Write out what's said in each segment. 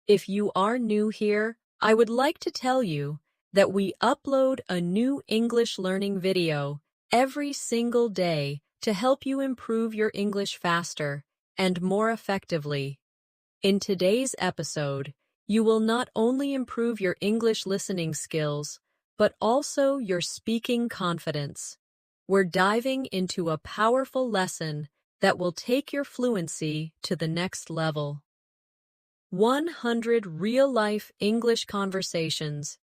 If you are new here, I would like to tell you that we upload a new English learning video every single day to help you improve your English faster and more effectively. In today's episode, you will not only improve your English listening skills, but also your speaking confidence. We're diving into a powerful lesson that will take your fluency to the next level. 100 real-life English conversations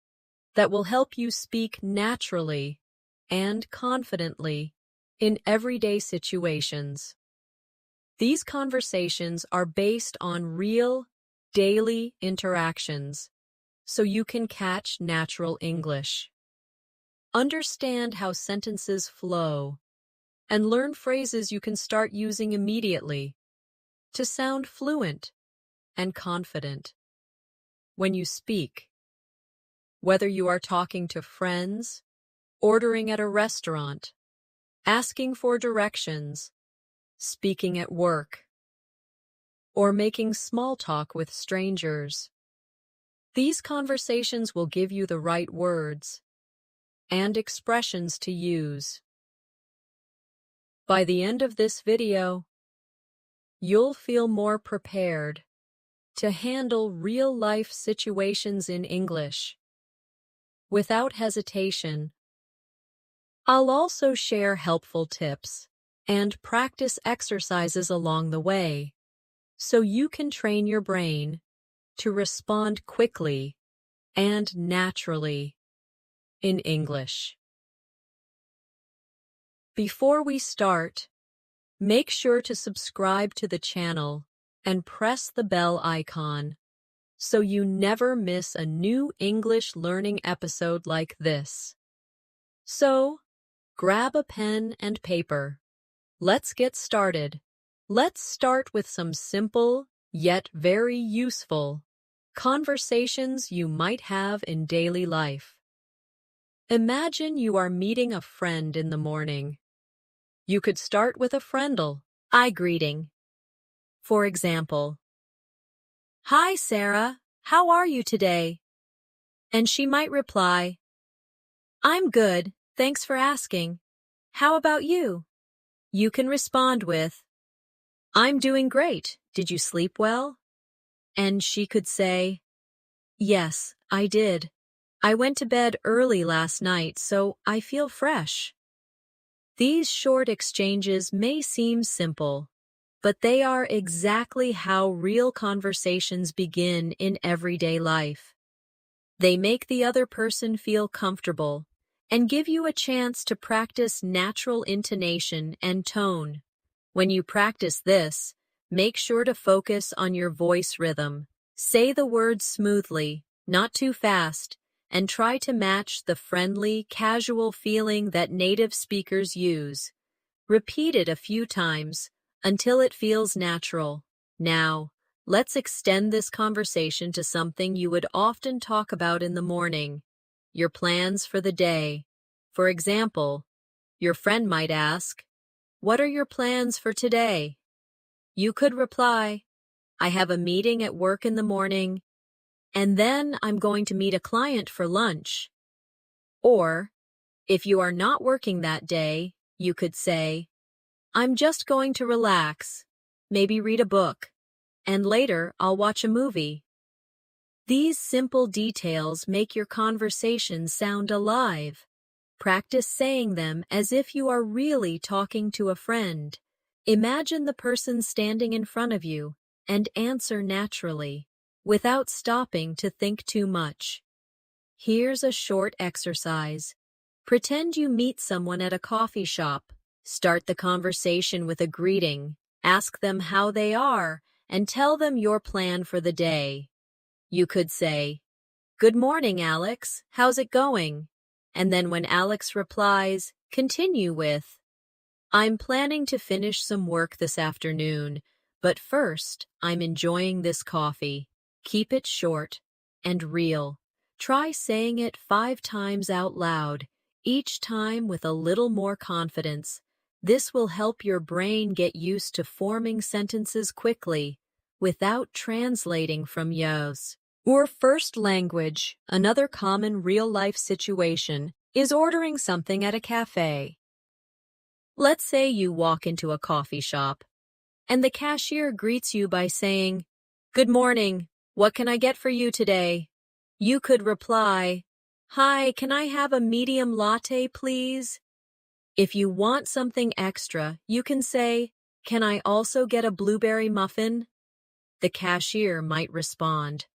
that will help you speak naturally and confidently in everyday situations. These conversations are based on real, daily interactions, so you can catch natural English. Understand how sentences flow, and learn phrases you can start using immediately to sound fluent and confident when you speak. Whether you are talking to friends, ordering at a restaurant, asking for directions, speaking at work, or making small talk with strangers, these conversations will give you the right words and expressions to use. By the end of this video, you'll feel more prepared to handle real-life situations in English without hesitation. I'll also share helpful tips and practice exercises along the way, so you can train your brain to respond quickly and naturally in English. Before we start, make sure to subscribe to the channel and press the bell icon so you never miss a new English learning episode like this. So, grab a pen and paper. Let's get started. Let's start with some simple, yet very useful, conversations you might have in daily life. Imagine you are meeting a friend in the morning. You could start with a friendly I greeting. For example, "Hi, Sarah, how are you today?" And she might reply, "I'm good, thanks for asking. How about you?" You can respond with, "I'm doing great, did you sleep well?" And she could say, "Yes, I did. I went to bed early last night, so I feel fresh." These short exchanges may seem simple, but they are exactly how real conversations begin in everyday life. They make the other person feel comfortable and give you a chance to practice natural intonation and tone. When you practice this, make sure to focus on your voice rhythm. Say the words smoothly, not too fast, and try to match the friendly, casual feeling that native speakers use. Repeat it a few times until it feels natural. Now, let's extend this conversation to something you would often talk about in the morning: your plans for the day. For example, your friend might ask, "What are your plans for today?" You could reply, "I have a meeting at work in the morning, and then I'm going to meet a client for lunch." Or, if you are not working that day, you could say, "I'm just going to relax, maybe read a book, and later I'll watch a movie." These simple details make your conversation sound alive. Practice saying them as if you are really talking to a friend. Imagine the person standing in front of you and answer naturally, without stopping to think too much. Here's a short exercise. Pretend you meet someone at a coffee shop. Start the conversation with a greeting. Ask them how they are and tell them your plan for the day. You could say, "Good morning, Alex. How's it going?" And then when Alex replies, continue with, "I'm planning to finish some work this afternoon, but first, I'm enjoying this coffee." Keep it short and real. Try saying it 5 times out loud, each time with a little more confidence. This will help your brain get used to forming sentences quickly. without translating from yours. Or first language, another common real-life situation is ordering something at a cafe. Let's say you walk into a coffee shop, and the cashier greets you by saying, "Good morning, what can I get for you today?" You could reply, "Hi, can I have a medium latte, please?" If you want something extra, you can say, "Can I also get a blueberry muffin?" The cashier might respond,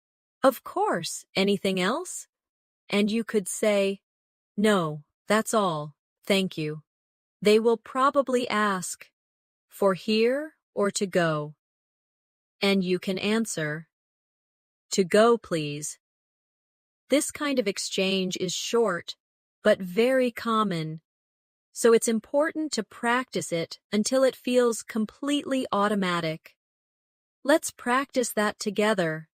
"Of course, anything else?" And you could say, "No, that's all, thank you." They will probably ask, "For here or to go?" And you can answer, "To go, please." This kind of exchange is short, but very common, so it's important to practice it until it feels completely automatic. Let's practice that together.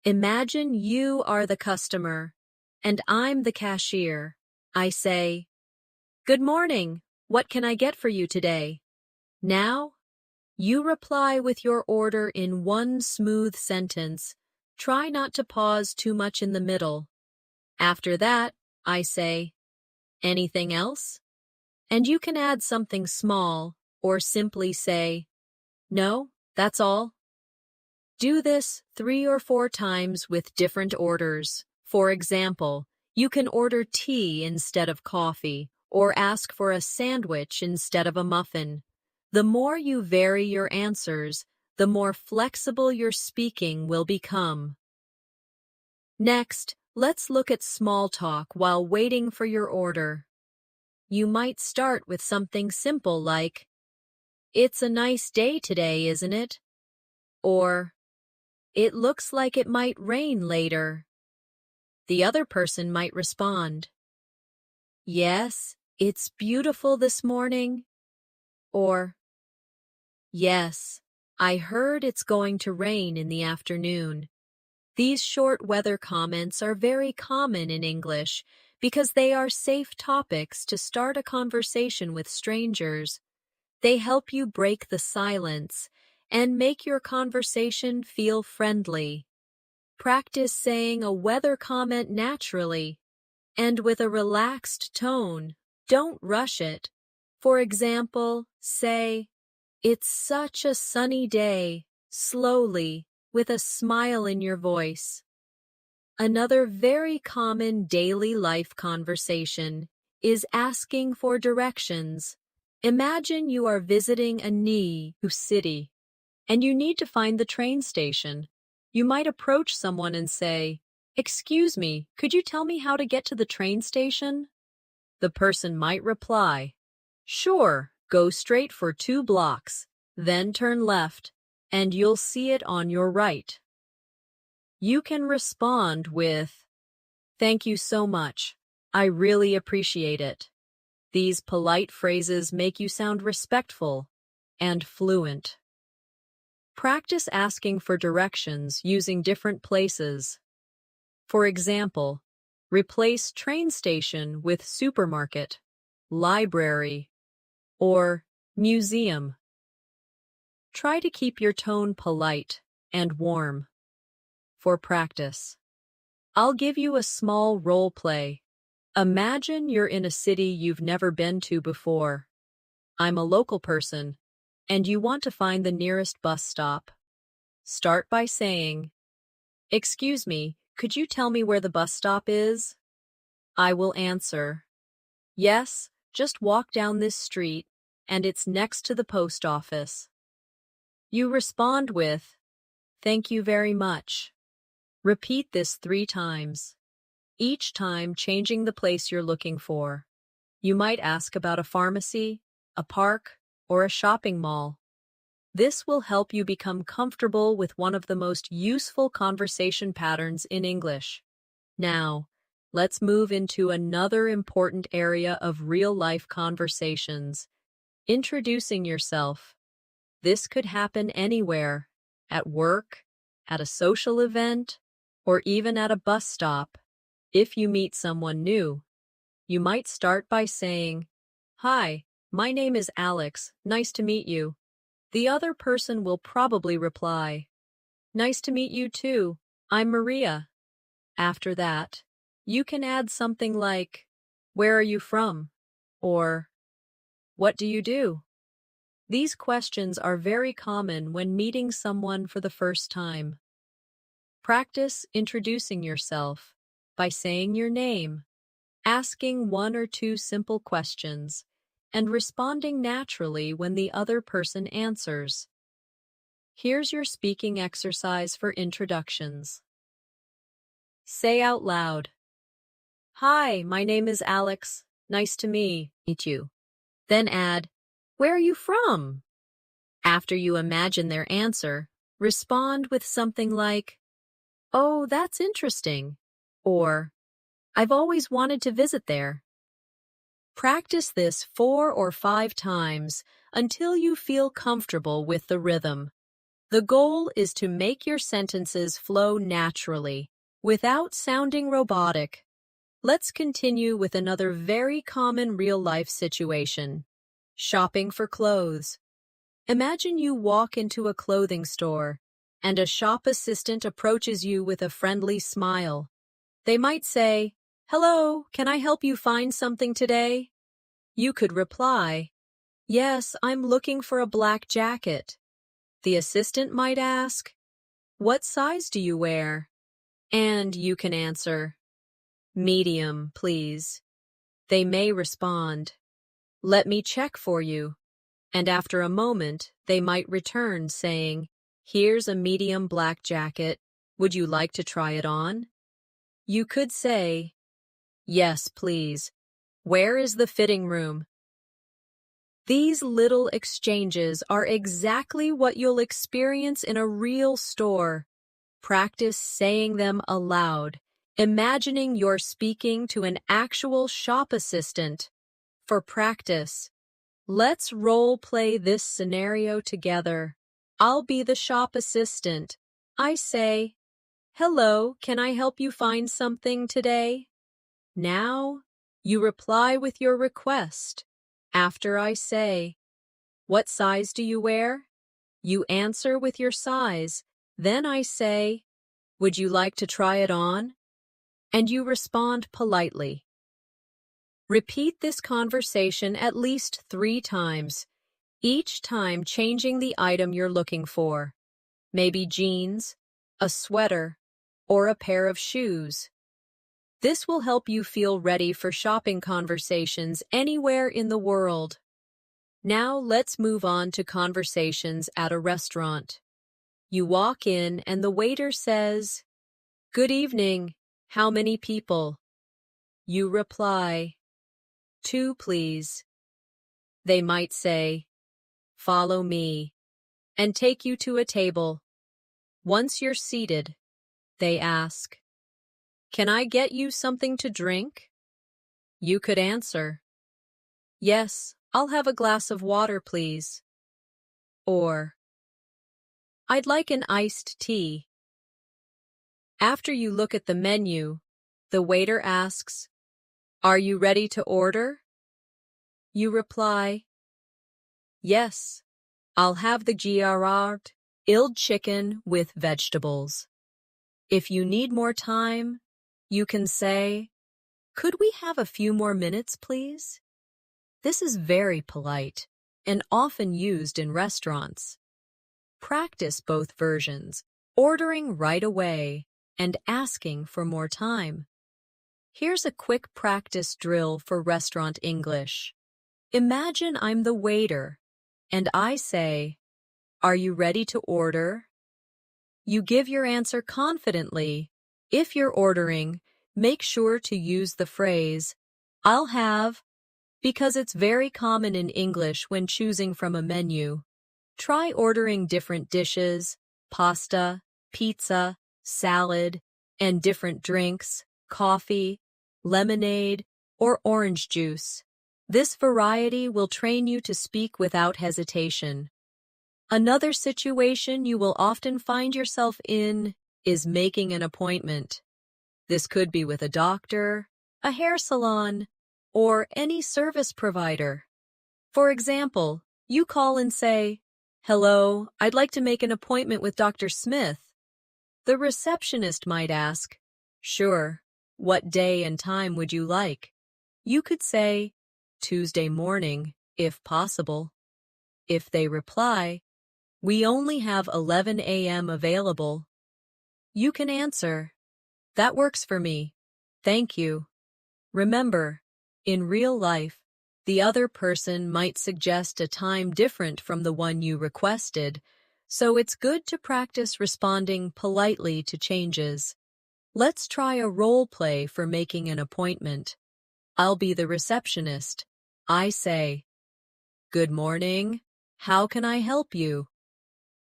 Imagine you are the customer, and I'm the cashier. I say, "Good morning, what can I get for you today?" Now, you reply with your order in one smooth sentence. Try not to pause too much in the middle. After that, I say, "Anything else?" And you can add something small, or simply say, "No, that's all." Do this 3 or 4 times with different orders. For example, you can order tea instead of coffee, or ask for a sandwich instead of a muffin. The more you vary your answers, the more flexible your speaking will become. Next, let's look at small talk while waiting for your order. You might start with something simple like, "It's a nice day today, isn't it?" Or, "It looks like it might rain later." The other person might respond, "Yes, it's beautiful this morning." Or, "Yes, I heard it's going to rain in the afternoon." These short weather comments are very common in English because they are safe topics to start a conversation with strangers. They help you break the silence and make your conversation feel friendly. Practice saying a weather comment naturally and with a relaxed tone. Don't rush it. For example, say, "It's such a sunny day," slowly, with a smile in your voice. Another very common daily life conversation is asking for directions. Imagine you are visiting a new city and you need to find the train station. You might approach someone and say, "Excuse me, could you tell me how to get to the train station?" The person might reply, "Sure, go straight for 2 blocks, then turn left, and you'll see it on your right." You can respond with, "Thank you so much. I really appreciate it." These polite phrases make you sound respectful and fluent. Practice asking for directions using different places. For example, replace train station with supermarket, library, or museum. Try to keep your tone polite and warm. For practice, I'll give you a small role play. Imagine you're in a city you've never been to before. I'm a local person, and you want to find the nearest bus stop. Start by saying, "Excuse me, could you tell me where the bus stop is?" I will answer, "Yes, just walk down this street, and it's next to the post office." You respond with, "Thank you very much." Repeat this 3 times, each time changing the place you're looking for. You might ask about a pharmacy, a park, or a shopping mall. This will help you become comfortable with one of the most useful conversation patterns in English. Now, let's move into another important area of real-life conversations. Introducing yourself. This could happen anywhere, at work, at a social event, or even at a bus stop. If you meet someone new, you might start by saying, "Hi, my name is Alex, nice to meet you." The other person will probably reply, "Nice to meet you too. I'm Maria." After that, you can add something like, "Where are you from?" or "What do you do?" These questions are very common when meeting someone for the first time. Practice introducing yourself by saying your name, asking one or two simple questions, and responding naturally when the other person answers. Here's your speaking exercise for introductions. Say out loud, "Hi, my name is Alex. Nice to meet you." Then add, "Where are you from?" After you imagine their answer, respond with something like, "Oh, that's interesting," or "I've always wanted to visit there." Practice this 4 or 5 times until you feel comfortable with the rhythm. The goal is to make your sentences flow naturally, without sounding robotic. Let's continue with another very common real-life situation. Shopping for clothes. Imagine you walk into a clothing store, and a shop assistant approaches you with a friendly smile. They might say, "Hello, can I help you find something today?" You could reply, "Yes, I'm looking for a black jacket." The assistant might ask, "What size do you wear?" And you can answer, "Medium, please." They may respond, "Let me check for you." And after a moment, they might return saying, "Here's a medium black jacket. Would you like to try it on?" You could say, "Yes, please. Where is the fitting room?" These little exchanges are exactly what you'll experience in a real store. Practice saying them aloud, imagining you're speaking to an actual shop assistant. For practice, let's role play this scenario together. I'll be the shop assistant. I say, "Hello, can I help you find something today?" Now, you reply with your request. After I say, "What size do you wear?" You answer with your size. Then I say, "Would you like to try it on?" And you respond politely. Repeat this conversation at least 3 times, each time changing the item you're looking for. Maybe jeans, a sweater, or a pair of shoes. This will help you feel ready for shopping conversations anywhere in the world. Now let's move on to conversations at a restaurant. You walk in and the waiter says, "Good evening. How many people?" You reply, "2, please." They might say, "Follow me," and take you to a table. Once you're seated, they ask, "Can I get you something to drink?" You could answer, "Yes, I'll have a glass of water, please." Or, "I'd like an iced tea." After you look at the menu, the waiter asks, "Are you ready to order?" You reply, "Yes, I'll have the grilled chicken with vegetables." If you need more time, you can say, "Could we have a few more minutes, please?" This is very polite and often used in restaurants. Practice both versions, ordering right away and asking for more time. Here's a quick practice drill for restaurant English. Imagine I'm the waiter, and I say, "Are you ready to order?" You give your answer confidently. If you're ordering, make sure to use the phrase, "I'll have," because it's very common in English when choosing from a menu. Try ordering different dishes, pasta, pizza, salad, and different drinks, coffee, lemonade, or orange juice. This variety will train you to speak without hesitation. Another situation you will often find yourself in is making an appointment. This could be with a doctor, a hair salon, or any service provider. For example, you call and say, Hello, I'd like to make an appointment with Dr. Smith. The receptionist might ask, Sure, what day and time would you like? You could say, Tuesday morning, if possible. If they reply, We only have 11 a.m. available, you can answer, That works for me. Thank you. Remember, in real life, the other person might suggest a time different from the one you requested, so it's good to practice responding politely to changes. Let's try a role play for making an appointment. I'll be the receptionist. I say, Good morning. How can I help you?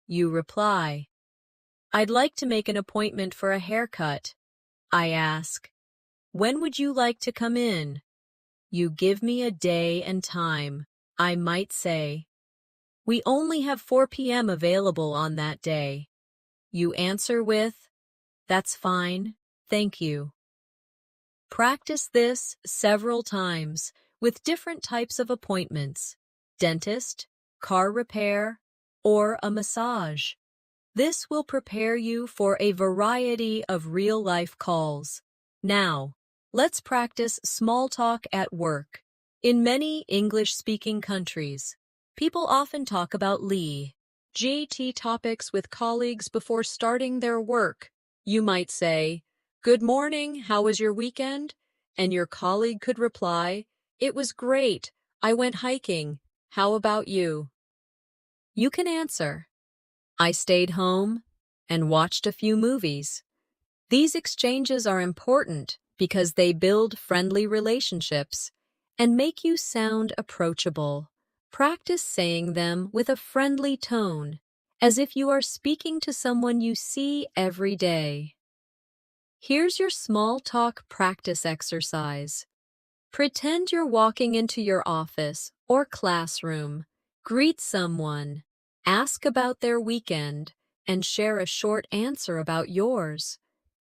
You reply, I'd like to make an appointment for a haircut. I ask, When would you like to come in? You give me a day and time. I might say, We only have 4 p.m. available on that day. You answer with, That's fine, thank you. Practice this several times with different types of appointments: dentist, car repair, or a massage. This will prepare you for a variety of real-life calls. Now, let's practice small talk at work. In many English-speaking countries, people often talk about GT topics with colleagues before starting their work. You might say, Good morning, how was your weekend? And your colleague could reply, It was great, I went hiking. How about you? You can answer, I stayed home and watched a few movies. These exchanges are important because they build friendly relationships and make you sound approachable. Practice saying them with a friendly tone, as if you are speaking to someone you see every day. Here's your small talk practice exercise. Pretend you're walking into your office or classroom. Greet someone, ask about their weekend, and share a short answer about yours.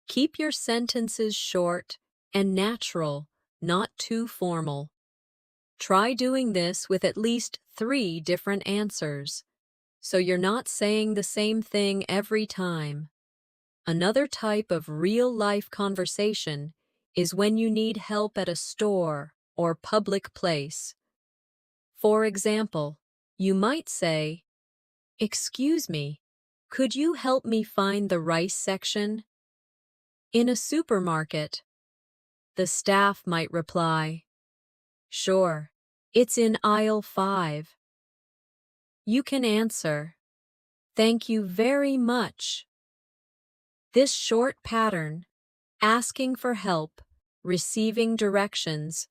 Keep your sentences short and natural, not too formal. Try doing this with at least 3 different answers, so you're not saying the same thing every time. Another type of real-life conversation is when you need help at a store or public place. For example, you might say, Excuse me, could you help me find the rice section? In a supermarket, the staff might reply, Sure, it's in aisle 5. You can answer, Thank you very much. This short pattern, asking for help, receiving directions,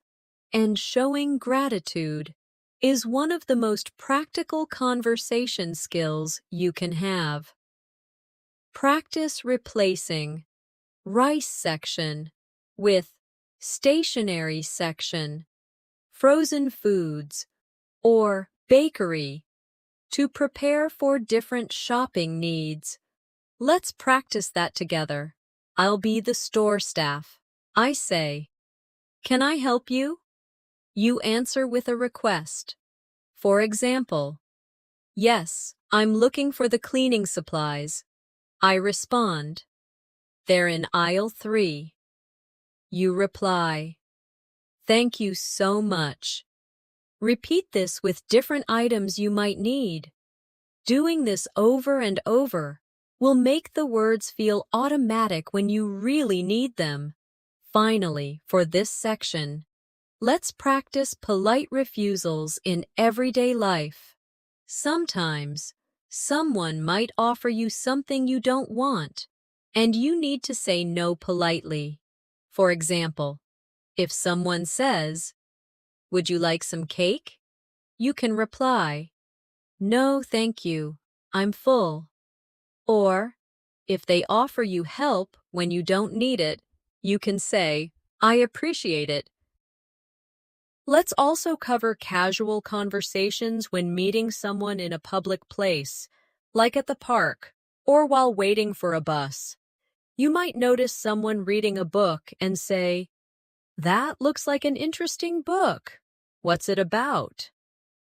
and showing gratitude, is one of the most practical conversation skills you can have. Practice replacing rice section with stationery section, frozen foods, or bakery to prepare for different shopping needs. Let's practice that together. I'll be the store staff. I say, Can I help you? You answer with a request. For example, Yes, I'm looking for the cleaning supplies. I respond, They're in aisle 3. You reply, Thank you so much. Repeat this with different items you might need. Doing this over and over will make the words feel automatic when you really need them. Finally, for this section, let's practice polite refusals in everyday life. Sometimes, someone might offer you something you don't want, and you need to say no politely. For example, if someone says, Would you like some cake? You can reply, No, thank you, I'm full. Or, if they offer you help when you don't need it, you can say, I appreciate it. Let's also cover casual conversations when meeting someone in a public place, like at the park or while waiting for a bus. You might notice someone reading a book and say, That looks like an interesting book. What's it about?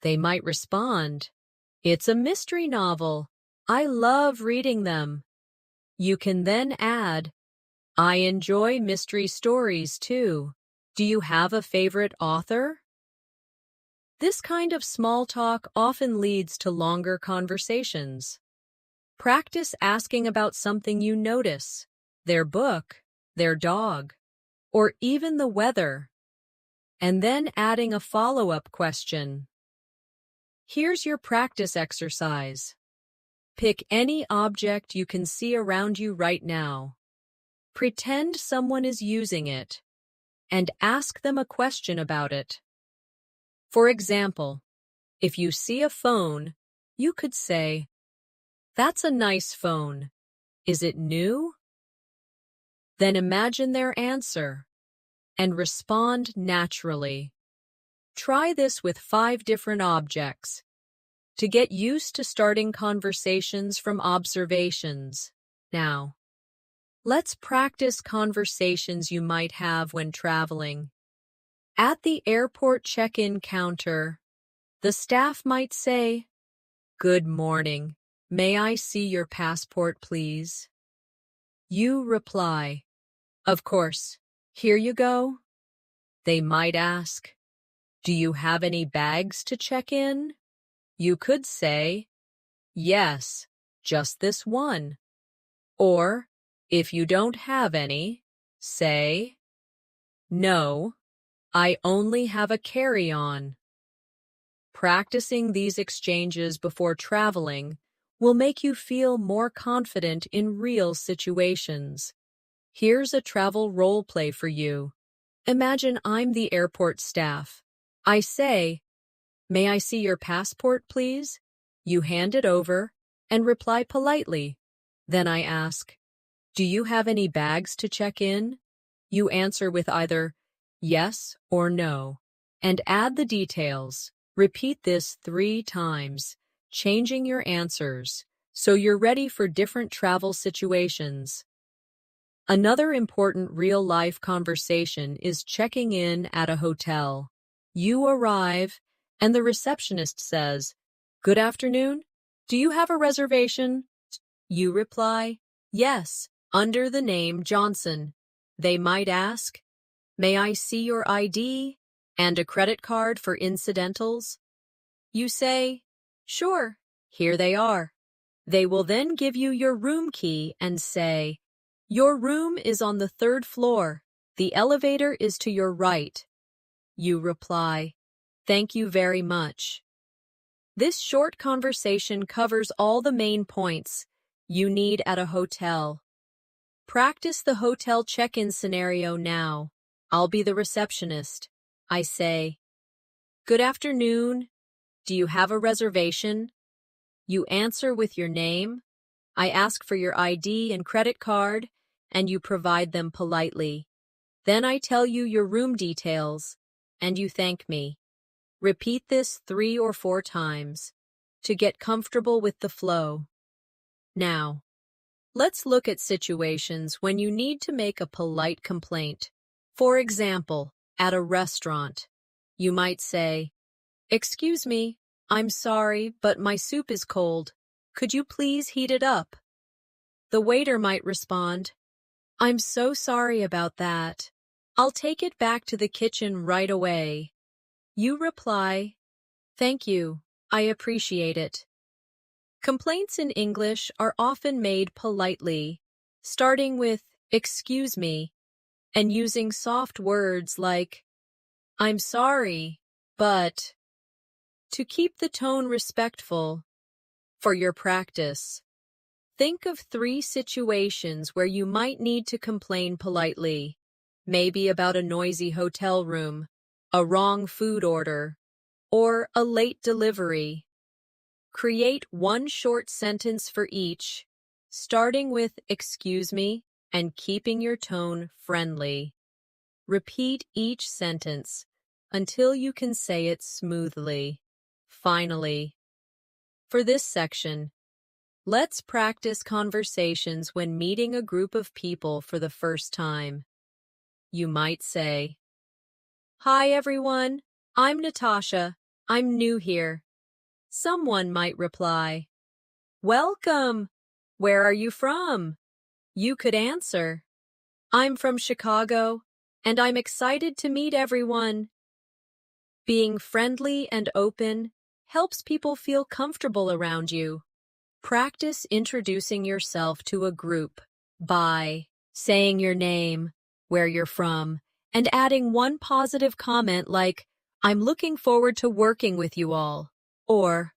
They might respond, It's a mystery novel. I love reading them. You can then add, I enjoy mystery stories too. Do you have a favorite author? This kind of small talk often leads to longer conversations. Practice asking about something you notice, their book, their dog, or even the weather, and then adding a follow-up question. Here's your practice exercise. Pick any object you can see around you right now. Pretend someone is using it, and ask them a question about it. For example, if you see a phone, you could say, "That's a nice phone. Is it new?" Then imagine their answer and respond naturally. Try this with 5 different objects to get used to starting conversations from observations. Now, let's practice conversations you might have when traveling. At the airport check-in counter, the staff might say, "Good morning. May I see your passport, please?" You reply, "Of course. Here you go." They might ask, "Do you have any bags to check in?" You could say, "Yes, just this one." Or, if you don't have any, say, "No, I only have a carry-on." Practicing these exchanges before traveling will make you feel more confident in real situations. Here's a travel role play for you. Imagine I'm the airport staff. I say, "May I see your passport, please?" You hand it over and reply politely. Then I ask, "Do you have any bags to check in?" You answer with either yes or no, and add the details. Repeat this 3 times, changing your answers, so you're ready for different travel situations. Another important real-life conversation is checking in at a hotel. You arrive, and the receptionist says, "Good afternoon. Do you have a reservation?" You reply, "Yes, under the name Johnson." They might ask, "May I see your ID and a credit card for incidentals?" You say, "Sure, here they are." They will then give you your room key and say, "Your room is on the 3rd floor. The elevator is to your right." You reply, "Thank you very much." This short conversation covers all the main points you need at a hotel. Practice the hotel check-in scenario now. I'll be the receptionist. I say, "Good afternoon. Do you have a reservation?" You answer with your name. I ask for your ID and credit card, and you provide them politely. Then I tell you your room details, and you thank me. Repeat this 3 or 4 times to get comfortable with the flow. Now, let's look at situations when you need to make a polite complaint. For example, at a restaurant, you might say, "Excuse me, I'm sorry, but my soup is cold. Could you please heat it up?" The waiter might respond, "I'm so sorry about that. I'll take it back to the kitchen right away." You reply, "Thank you, I appreciate it." Complaints in English are often made politely, starting with "excuse me" and using soft words like "I'm sorry, but" to keep the tone respectful. For your practice, think of 3 situations where you might need to complain politely, maybe about a noisy hotel room, a wrong food order, or a late delivery. Create 1 short sentence for each, starting with "excuse me" and keeping your tone friendly. Repeat each sentence until you can say it smoothly. Finally, for this section, let's practice conversations when meeting a group of people for the first time. You might say, "Hi everyone, I'm Natasha. I'm new here. Someone might reply, "Welcome! Where are you from?" You could answer, "I'm from Chicago, and I'm excited to meet everyone." Being friendly and open helps people feel comfortable around you. Practice introducing yourself to a group by saying your name, where you're from, and adding one positive comment like, "I'm looking forward to working with you all," or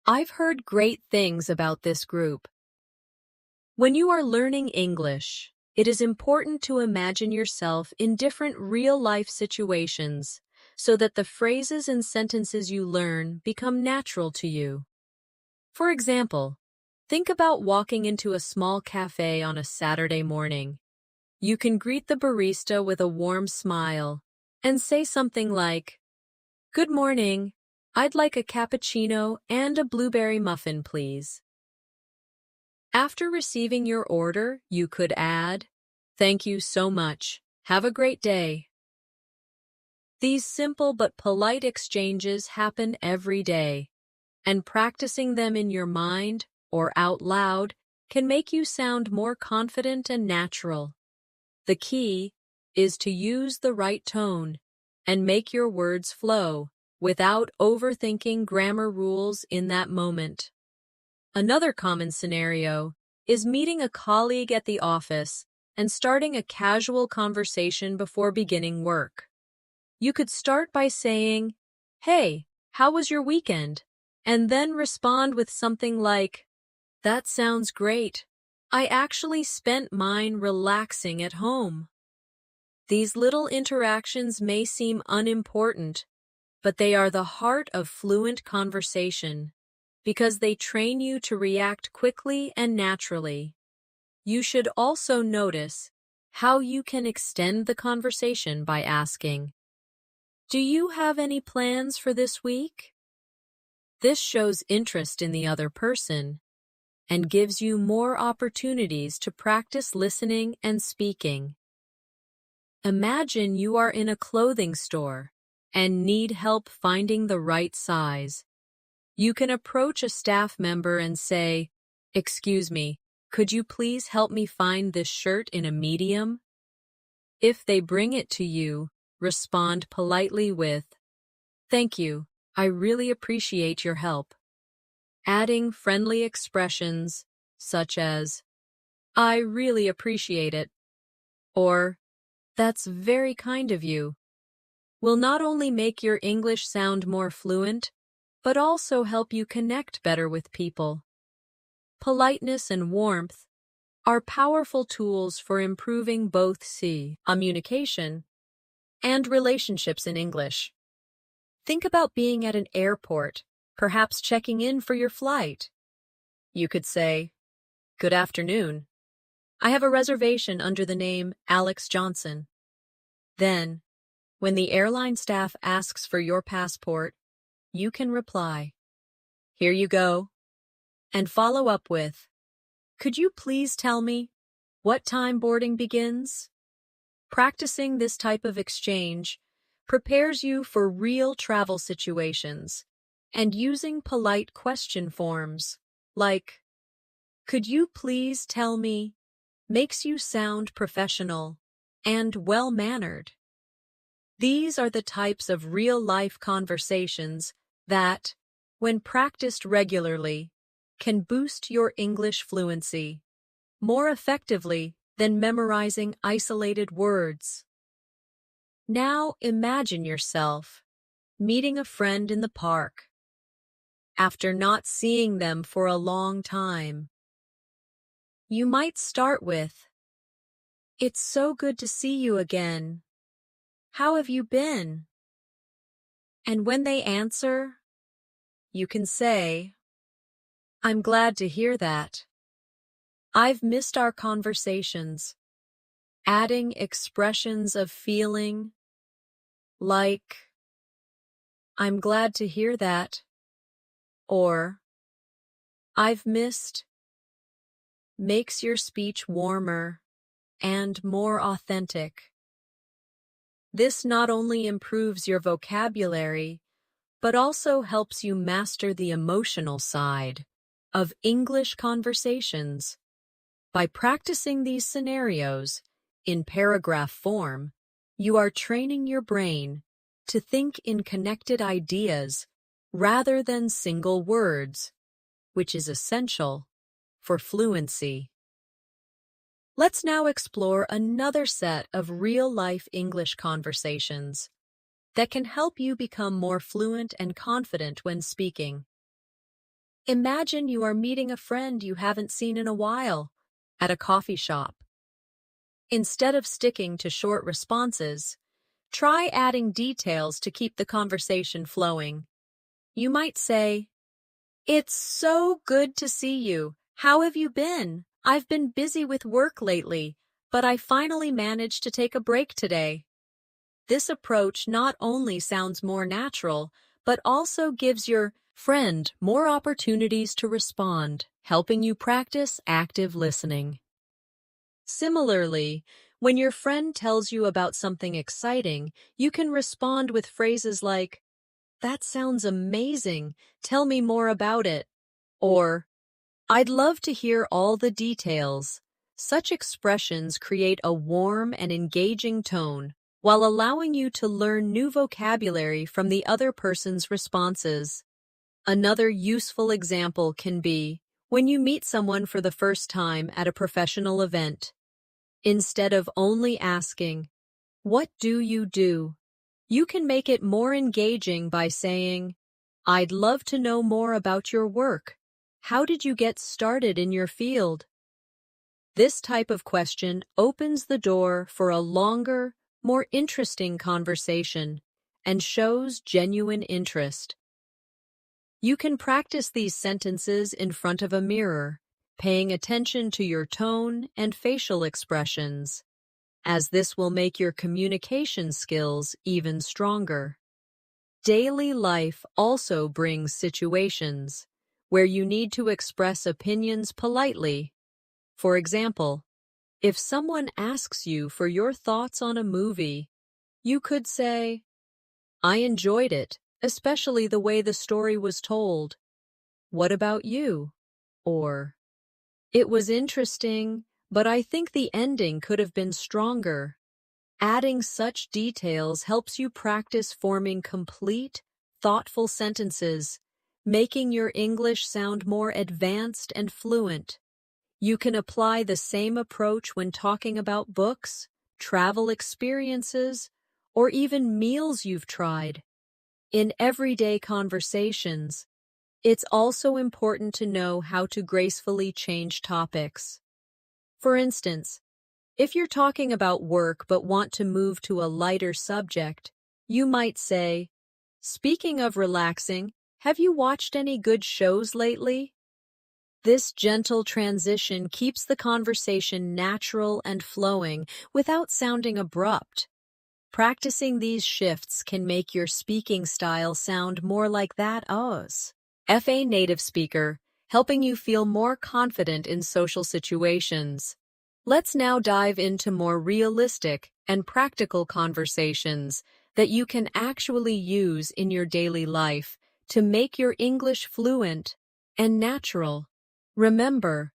"I've heard great things about this group." When you are learning English, it is important to imagine yourself in different real-life situations so that the phrases and sentences you learn become natural to you. For example, think about walking into a small cafe on a Saturday morning. You can greet the barista with a warm smile and say something like, "Good morning. I'd like a cappuccino and a blueberry muffin, please." After receiving your order, you could add, "Thank you so much. Have a great day." These simple but polite exchanges happen every day, and practicing them in your mind or out loud can make you sound more confident and natural. The key is to use the right tone and make your words flow without overthinking grammar rules in that moment. Another common scenario is meeting a colleague at the office and starting a casual conversation before beginning work. You could start by saying, "Hey, how was your weekend?" and then respond with something like, "That sounds great. I actually spent mine relaxing at home." These little interactions may seem unimportant, but they are the heart of fluent conversation because they train you to react quickly and naturally. You should also notice how you can extend the conversation by asking, "Do you have any plans for this week?" This shows interest in the other person and gives you more opportunities to practice listening and speaking. Imagine you are in a clothing store and need help finding the right size. You can approach a staff member and say, "Excuse me, could you please help me find this shirt in a medium?" If they bring it to you, respond politely with, "Thank you, I really appreciate your help." Adding friendly expressions such as, "I really appreciate it," or "That's very kind of you," will not only make your English sound more fluent, but also help you connect better with people. Politeness and warmth are powerful tools for improving both communication and relationships in English. Think about being at an airport, perhaps checking in for your flight. You could say, "Good afternoon. I have a reservation under the name Alex Johnson." Then, when the airline staff asks for your passport, you can reply, "Here you go," and follow up with, "Could you please tell me what time boarding begins?" Practicing this type of exchange prepares you for real travel situations, and using polite question forms, like, "Could you please tell me," makes you sound professional and well-mannered. These are the types of real-life conversations that, when practiced regularly, can boost your English fluency more effectively than memorizing isolated words. Now imagine yourself meeting a friend in the park after not seeing them for a long time. You might start with, "It's so good to see you again. How have you been?" And when they answer, you can say, "I'm glad to hear that. I've missed our conversations," adding expressions of feeling like, "I'm glad to hear that," or "I've missed," makes your speech warmer and more authentic. This not only improves your vocabulary, but also helps you master the emotional side of English conversations. By practicing these scenarios in paragraph form, you are training your brain to think in connected ideas rather than single words, which is essential for fluency. Let's now explore another set of real-life English conversations that can help you become more fluent and confident when speaking. Imagine you are meeting a friend you haven't seen in a while at a coffee shop. Instead of sticking to short responses, try adding details to keep the conversation flowing. You might say, "It's so good to see you. How have you been? I've been busy with work lately, but I finally managed to take a break today." This approach not only sounds more natural, but also gives your friend more opportunities to respond, helping you practice active listening. Similarly, when your friend tells you about something exciting, you can respond with phrases like, "That sounds amazing. Tell me more about it." Or, "I'd love to hear all the details." Such expressions create a warm and engaging tone, while allowing you to learn new vocabulary from the other person's responses. Another useful example can be when you meet someone for the first time at a professional event. Instead of only asking, "What do you do?" you can make it more engaging by saying, "I'd love to know more about your work. How did you get started in your field?" This type of question opens the door for a longer, more interesting conversation and shows genuine interest. You can practice these sentences in front of a mirror, paying attention to your tone and facial expressions, as this will make your communication skills even stronger. Daily life also brings situations where you need to express opinions politely. For example, if someone asks you for your thoughts on a movie, you could say, "I enjoyed it, especially the way the story was told. What about you?" Or, "It was interesting, but I think the ending could have been stronger." Adding such details helps you practice forming complete, thoughtful sentences, making your English sound more advanced and fluent. You can apply the same approach when talking about books, travel experiences, or even meals you've tried. In everyday conversations, it's also important to know how to gracefully change topics. For instance, if you're talking about work but want to move to a lighter subject, you might say, "Speaking of relaxing, have you watched any good shows lately?" This gentle transition keeps the conversation natural and flowing without sounding abrupt. Practicing these shifts can make your speaking style sound more like that of a native speaker, helping you feel more confident in social situations. Let's now dive into more realistic and practical conversations that you can actually use in your daily life to make your English fluent and natural. Remember,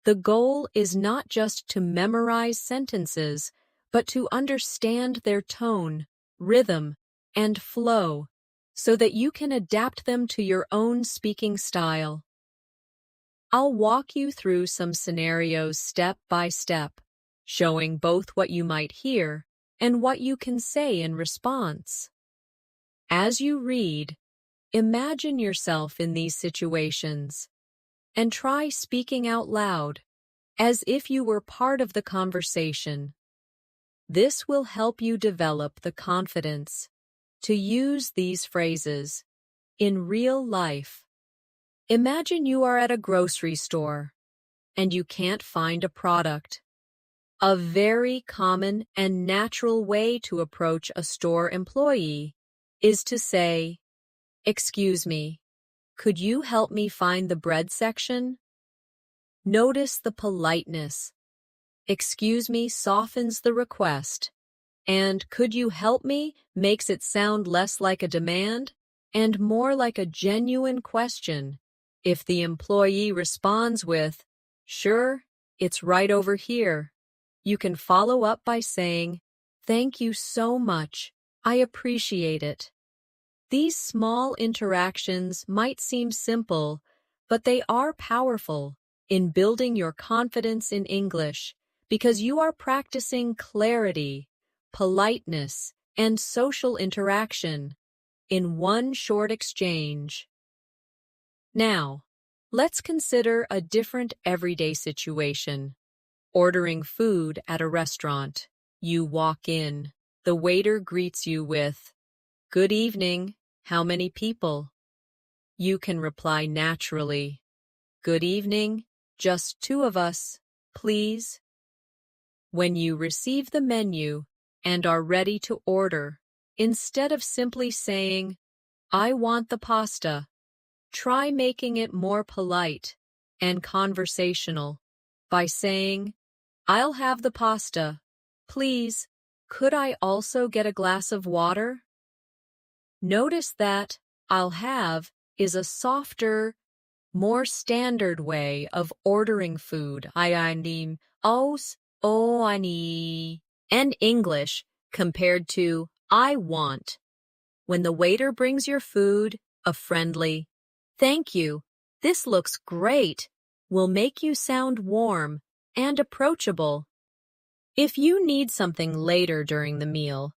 the goal is not just to memorize sentences, but to understand their tone, rhythm, and flow, so that you can adapt them to your own speaking style. I'll walk you through some scenarios step by step, showing both what you might hear and what you can say in response. As you read, imagine yourself in these situations and try speaking out loud, as if you were part of the conversation. This will help you develop the confidence to use these phrases in real life. Imagine you are at a grocery store and you can't find a product. A very common and natural way to approach a store employee is to say, "Excuse me, could you help me find the bread section?" Notice the politeness. "Excuse me" softens the request, and "could you help me" makes it sound less like a demand and more like a genuine question. If the employee responds with, "Sure, it's right over here," you can follow up by saying, "Thank you so much. I appreciate it." These small interactions might seem simple, but they are powerful in building your confidence in English because you are practicing clarity, politeness, and social interaction in one short exchange. Now, let's consider a different everyday situation. Ordering food at a restaurant. You walk in. The waiter greets you with, "Good evening. How many people?" You can reply naturally, "Good evening. Just two of us, please." When you receive the menu and are ready to order, instead of simply saying, "I want the pasta," try making it more polite and conversational by saying, "I'll have the pasta. Please, could I also get a glass of water?" Notice that "I'll have" is a softer, more standard way of ordering food. I need os, oh, I need, and English compared to "I want." When the waiter brings your food, a friendly, "Thank you, this looks great," will make you sound warm and approachable. If you need something later during the meal,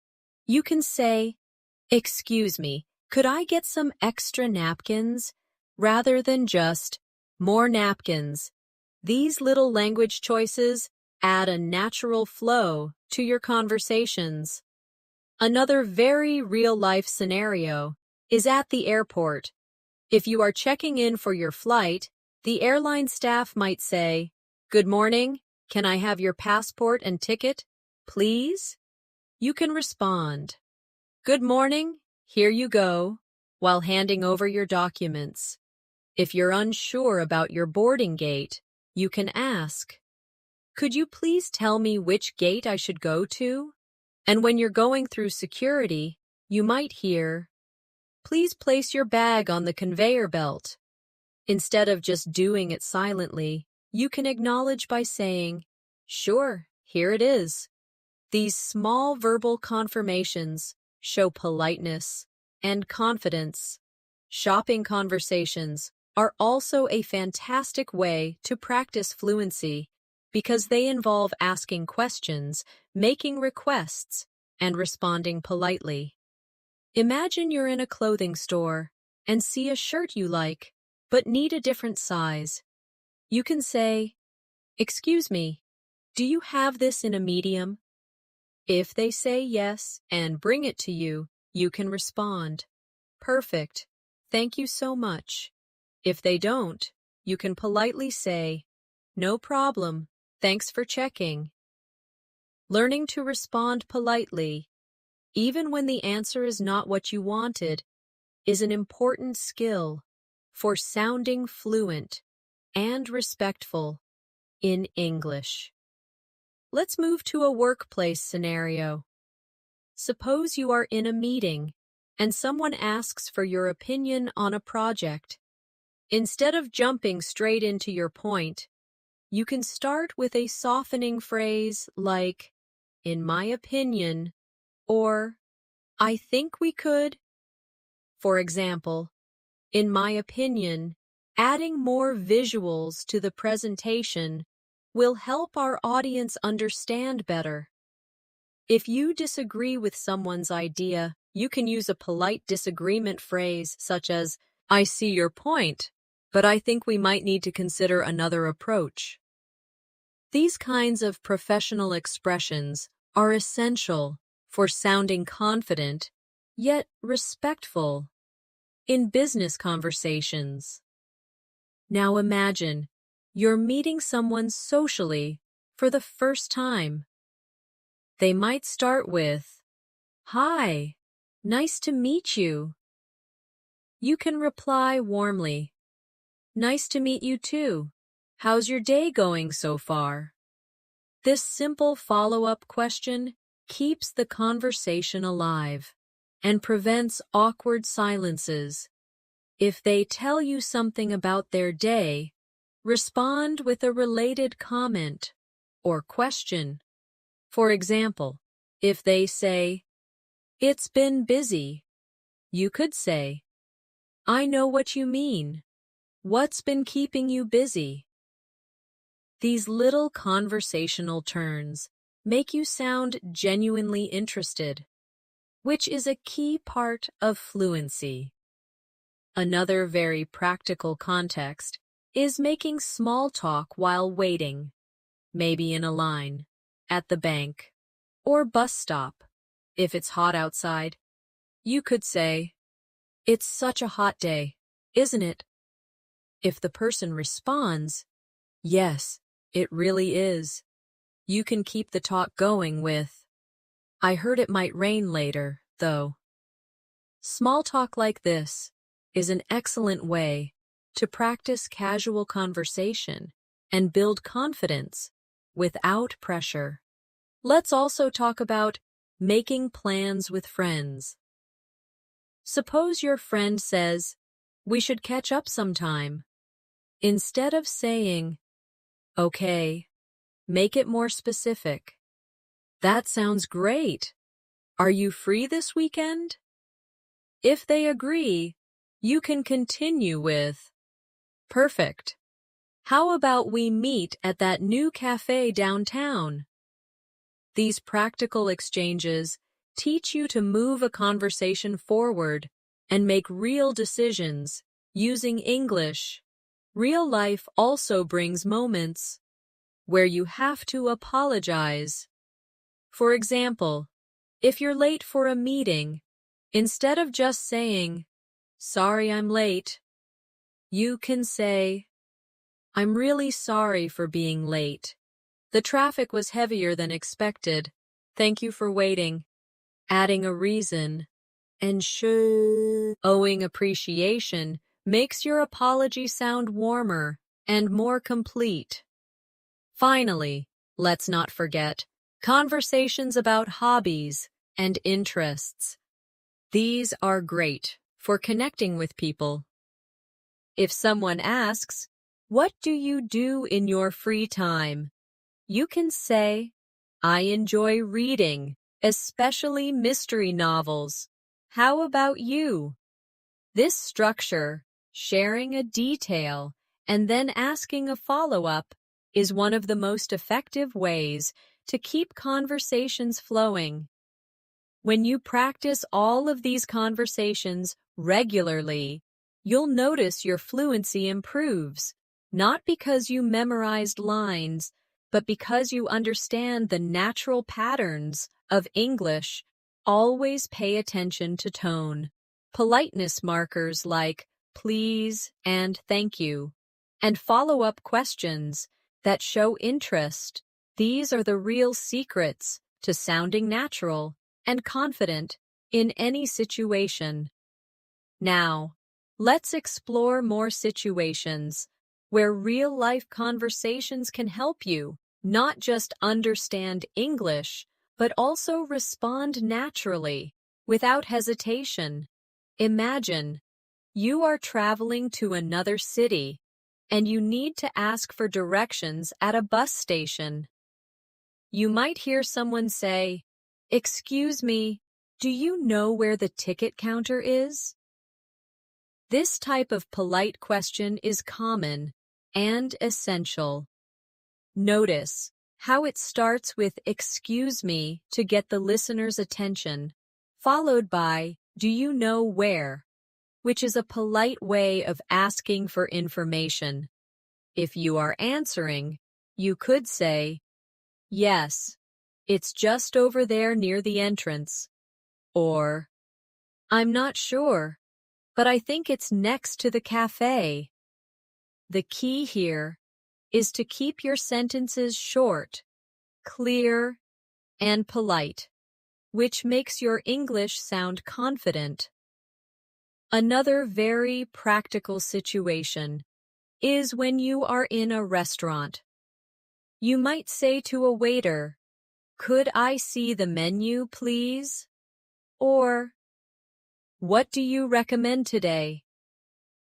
you can say, "Excuse me, could I get some extra napkins?" rather than just, "More napkins." These little language choices add a natural flow to your conversations. Another very real-life scenario is at the airport. If you are checking in for your flight, the airline staff might say, "Good morning. Can I have your passport and ticket, please?" You can respond, "Good morning. Here you go," while handing over your documents. If you're unsure about your boarding gate, you can ask, "Could you please tell me which gate I should go to?" And when you're going through security, you might hear, "Please place your bag on the conveyor belt." Instead of just doing it silently, you can acknowledge by saying, "Sure, here it is." These small verbal confirmations show politeness and confidence. Shopping conversations are also a fantastic way to practice fluency because they involve asking questions, making requests, and responding politely. Imagine you're in a clothing store and see a shirt you like, but need a different size. You can say, "Excuse me, do you have this in a medium?" If they say yes and bring it to you, you can respond, "Perfect. Thank you so much." If they don't, you can politely say, "No problem. Thanks for checking." Learning to respond politely, even when the answer is not what you wanted, is an important skill for sounding fluent and respectful in English. Let's move to a workplace scenario. Suppose you are in a meeting and someone asks for your opinion on a project. Instead of jumping straight into your point, you can start with a softening phrase like, "In my opinion," or "I think we could." For example, "In my opinion, adding more visuals to the presentation will help our audience understand better." If you disagree with someone's idea, you can use a polite disagreement phrase such as, "I see your point, but I think we might need to consider another approach." These kinds of professional expressions are essential for sounding confident, yet respectful, in business conversations. Now imagine you're meeting someone socially for the first time. They might start with, "Hi, nice to meet you." You can reply warmly, "Nice to meet you too. How's your day going so far?" This simple follow-up question keeps the conversation alive. and prevents awkward silences. If they tell you something about their day, respond with a related comment or question. For example, if they say, "It's been busy," you could say, "I know what you mean. What's been keeping you busy?" These little conversational turns make you sound genuinely interested, which is a key part of fluency. Another very practical context is making small talk while waiting, maybe in a line, at the bank, or bus stop. If it's hot outside, you could say, "It's such a hot day, isn't it?" If the person responds, "Yes, it really is," you can keep the talk going with, "I heard it might rain later, though." Small talk like this is an excellent way to practice casual conversation and build confidence without pressure. Let's also talk about making plans with friends. Suppose your friend says, "We should catch up sometime." Instead of saying, "Okay," make it more specific. "That sounds great. Are you free this weekend?" If they agree, you can continue with, "Perfect. How about we meet at that new cafe downtown?" These practical exchanges teach you to move a conversation forward and make real decisions using English. Real life also brings moments where you have to apologize. For example, if you're late for a meeting, instead of just saying, "Sorry I'm late," you can say, "I'm really sorry for being late. The traffic was heavier than expected. Thank you for waiting." Adding a reason and showing appreciation makes your apology sound warmer and more complete. Finally, let's not forget conversations about hobbies and interests. These are great for connecting with people. If someone asks, "What do you do in your free time?" you can say, "I enjoy reading, especially mystery novels. How about you?" This structure, sharing a detail, and then asking a follow-up, is one of the most effective ways to keep conversations flowing. When you practice all of these conversations regularly, you'll notice your fluency improves, not because you memorized lines, but because you understand the natural patterns of English. Always pay attention to tone. Politeness markers like "please" and "thank you," and follow-up questions that show interest. These are the real secrets to sounding natural and confident in any situation. Now, let's explore more situations where real-life conversations can help you not just understand English, but also respond naturally, without hesitation. Imagine you are traveling to another city and you need to ask for directions at a bus station. You might hear someone say, "Excuse me, do you know where the ticket counter is?" This type of polite question is common and essential. Notice how it starts with "excuse me" to get the listener's attention, followed by "do you know where?" which is a polite way of asking for information. If you are answering, you could say, "Yes, it's just over there near the entrance," or "I'm not sure, but I think it's next to the cafe." The key here is to keep your sentences short, clear, and polite, which makes your English sound confident. Another very practical situation is when you are in a restaurant. You might say to a waiter, "Could I see the menu, please?" Or, What do you recommend today?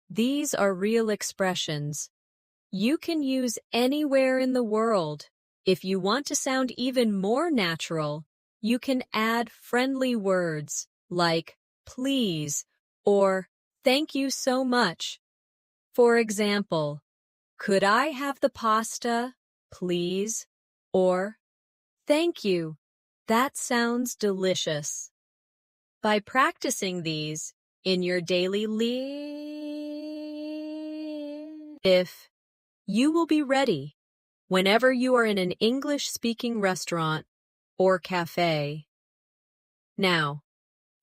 These are real expressions. You can use anywhere in the world. If you want to sound even more natural, you can add friendly words like please or thank you so much. For example, could I have the pasta, please? Or thank you. That sounds delicious. By practicing these in your daily life, you will be ready whenever you are in an English-speaking restaurant or cafe. Now,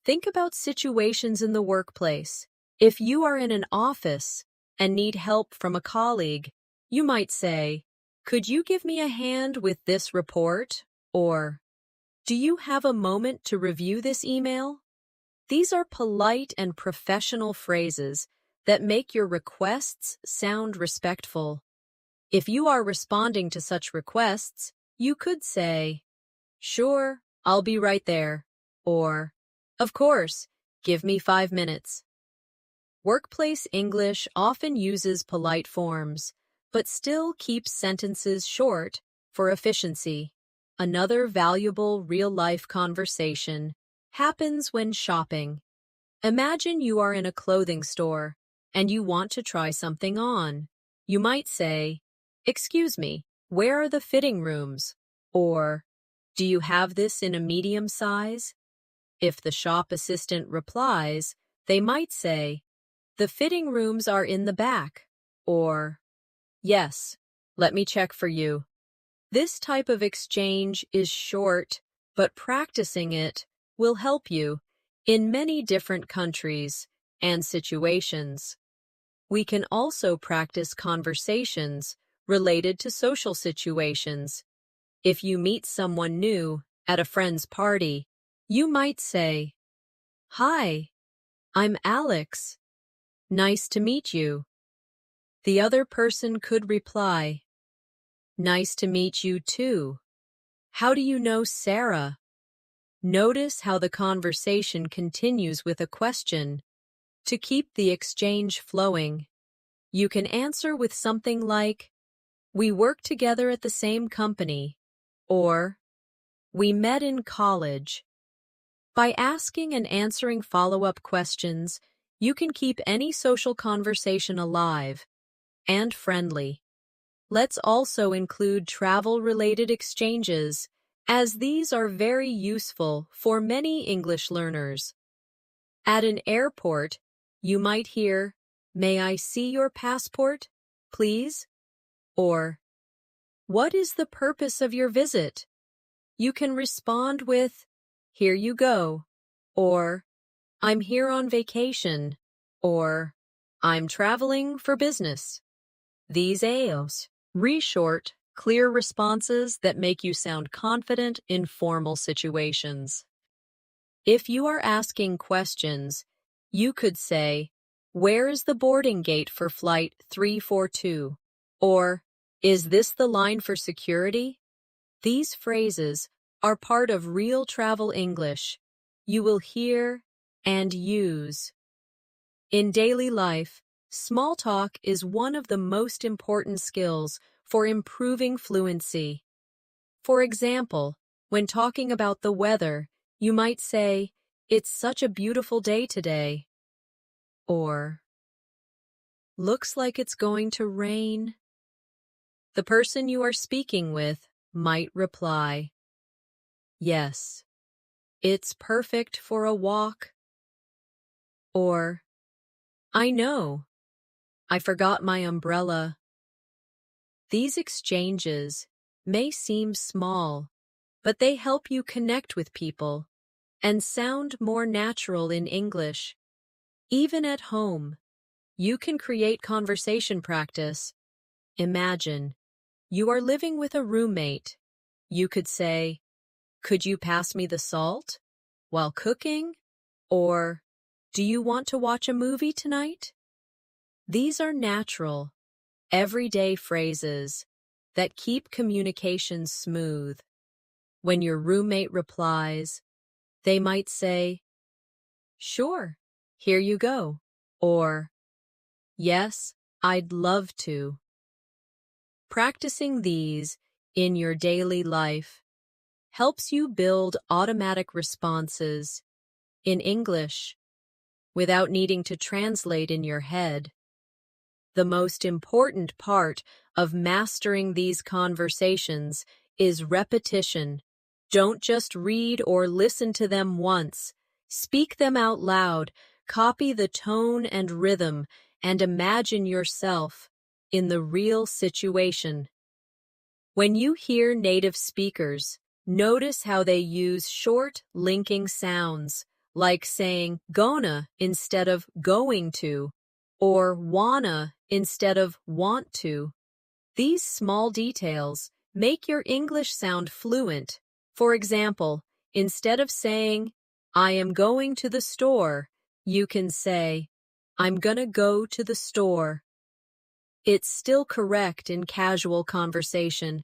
think about situations in the workplace. If you are in an office and need help from a colleague, you might say, "Could you give me a hand with this report?" Or, "Do you have a moment to review this email?" These are polite and professional phrases that make your requests sound respectful. If you are responding to such requests, you could say, "Sure, I'll be right there," or, "Of course, give me 5 minutes." Workplace English often uses polite forms, but still keeps sentences short for efficiency. Another valuable real-life conversation happens when shopping. Imagine you are in a clothing store and you want to try something on. You might say, "Excuse me, where are the fitting rooms?" Or, "Do you have this in a medium size?" If the shop assistant replies, they might say, "The fitting rooms are in the back," or, "Yes, let me check for you." This type of exchange is short, but practicing it will help you in many different countries and situations. We can also practice conversations related to social situations. If you meet someone new at a friend's party, you might say, "Hi, I'm Alex. Nice to meet you." The other person could reply, "Nice to meet you too. How do you know Sarah?" Notice how the conversation continues with a question. To keep the exchange flowing, you can answer with something like, "We work together at the same company," or "We met in college." By asking and answering follow-up questions, you can keep any social conversation alive and friendly. Let's also include travel-related exchanges, as these are very useful for many English learners. At an airport, you might hear, "May I see your passport, please?" Or, "What is the purpose of your visit?" You can respond with, "Here you go," or, "I'm here on vacation," or, "I'm traveling for business." These short, clear responses that make you sound confident in formal situations. If you are asking questions, you could say, "Where is the boarding gate for flight 342?" Or, "Is this the line for security?" These phrases are part of real travel English you will hear and use. In daily life, small talk is one of the most important skills for improving fluency. For example, when talking about the weather, you might say, "It's such a beautiful day today." Or, "Looks like it's going to rain." The person you are speaking with might reply, "Yes, it's perfect for a walk." Or, "I know, I forgot my umbrella." These exchanges may seem small, but they help you connect with people and sound more natural in English. Even at home, you can create conversation practice. Imagine, you are living with a roommate. You could say, "Could you pass me the salt while cooking?" Or, "Do you want to watch a movie tonight?" These are natural, everyday phrases that keep communication smooth. When your roommate replies, they might say, "Sure, here you go. Or, yes, I'd love to. Practicing these in your daily life helps you build automatic responses in English without needing to translate in your head. The most important part of mastering these conversations is repetition. Don't just read or listen to them once. Speak them out loud, copy the tone and rhythm, and imagine yourself in the real situation. When you hear native speakers, notice how they use short, linking sounds, like saying gonna instead of going to, or wanna instead of want to. These small details make your English sound fluent. For example, instead of saying, I am going to the store, you can say, I'm gonna go to the store. It's still correct in casual conversation,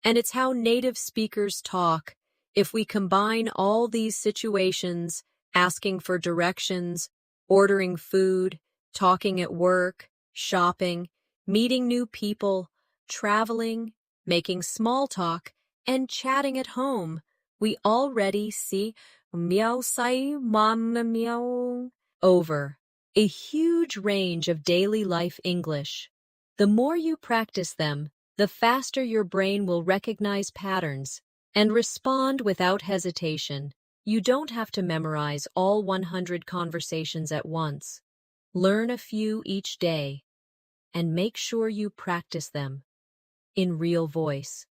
and it's how native speakers talk. If we combine all these situations, asking for directions, ordering food, talking at work, shopping, meeting new people, traveling, making small talk, and chatting at home, we already see meow sai mama meow over a huge range of daily life English. The more you practice them, the faster your brain will recognize patterns and respond without hesitation. You don't have to memorize all 100 conversations at once. Learn a few each day and make sure you practice them in real voice,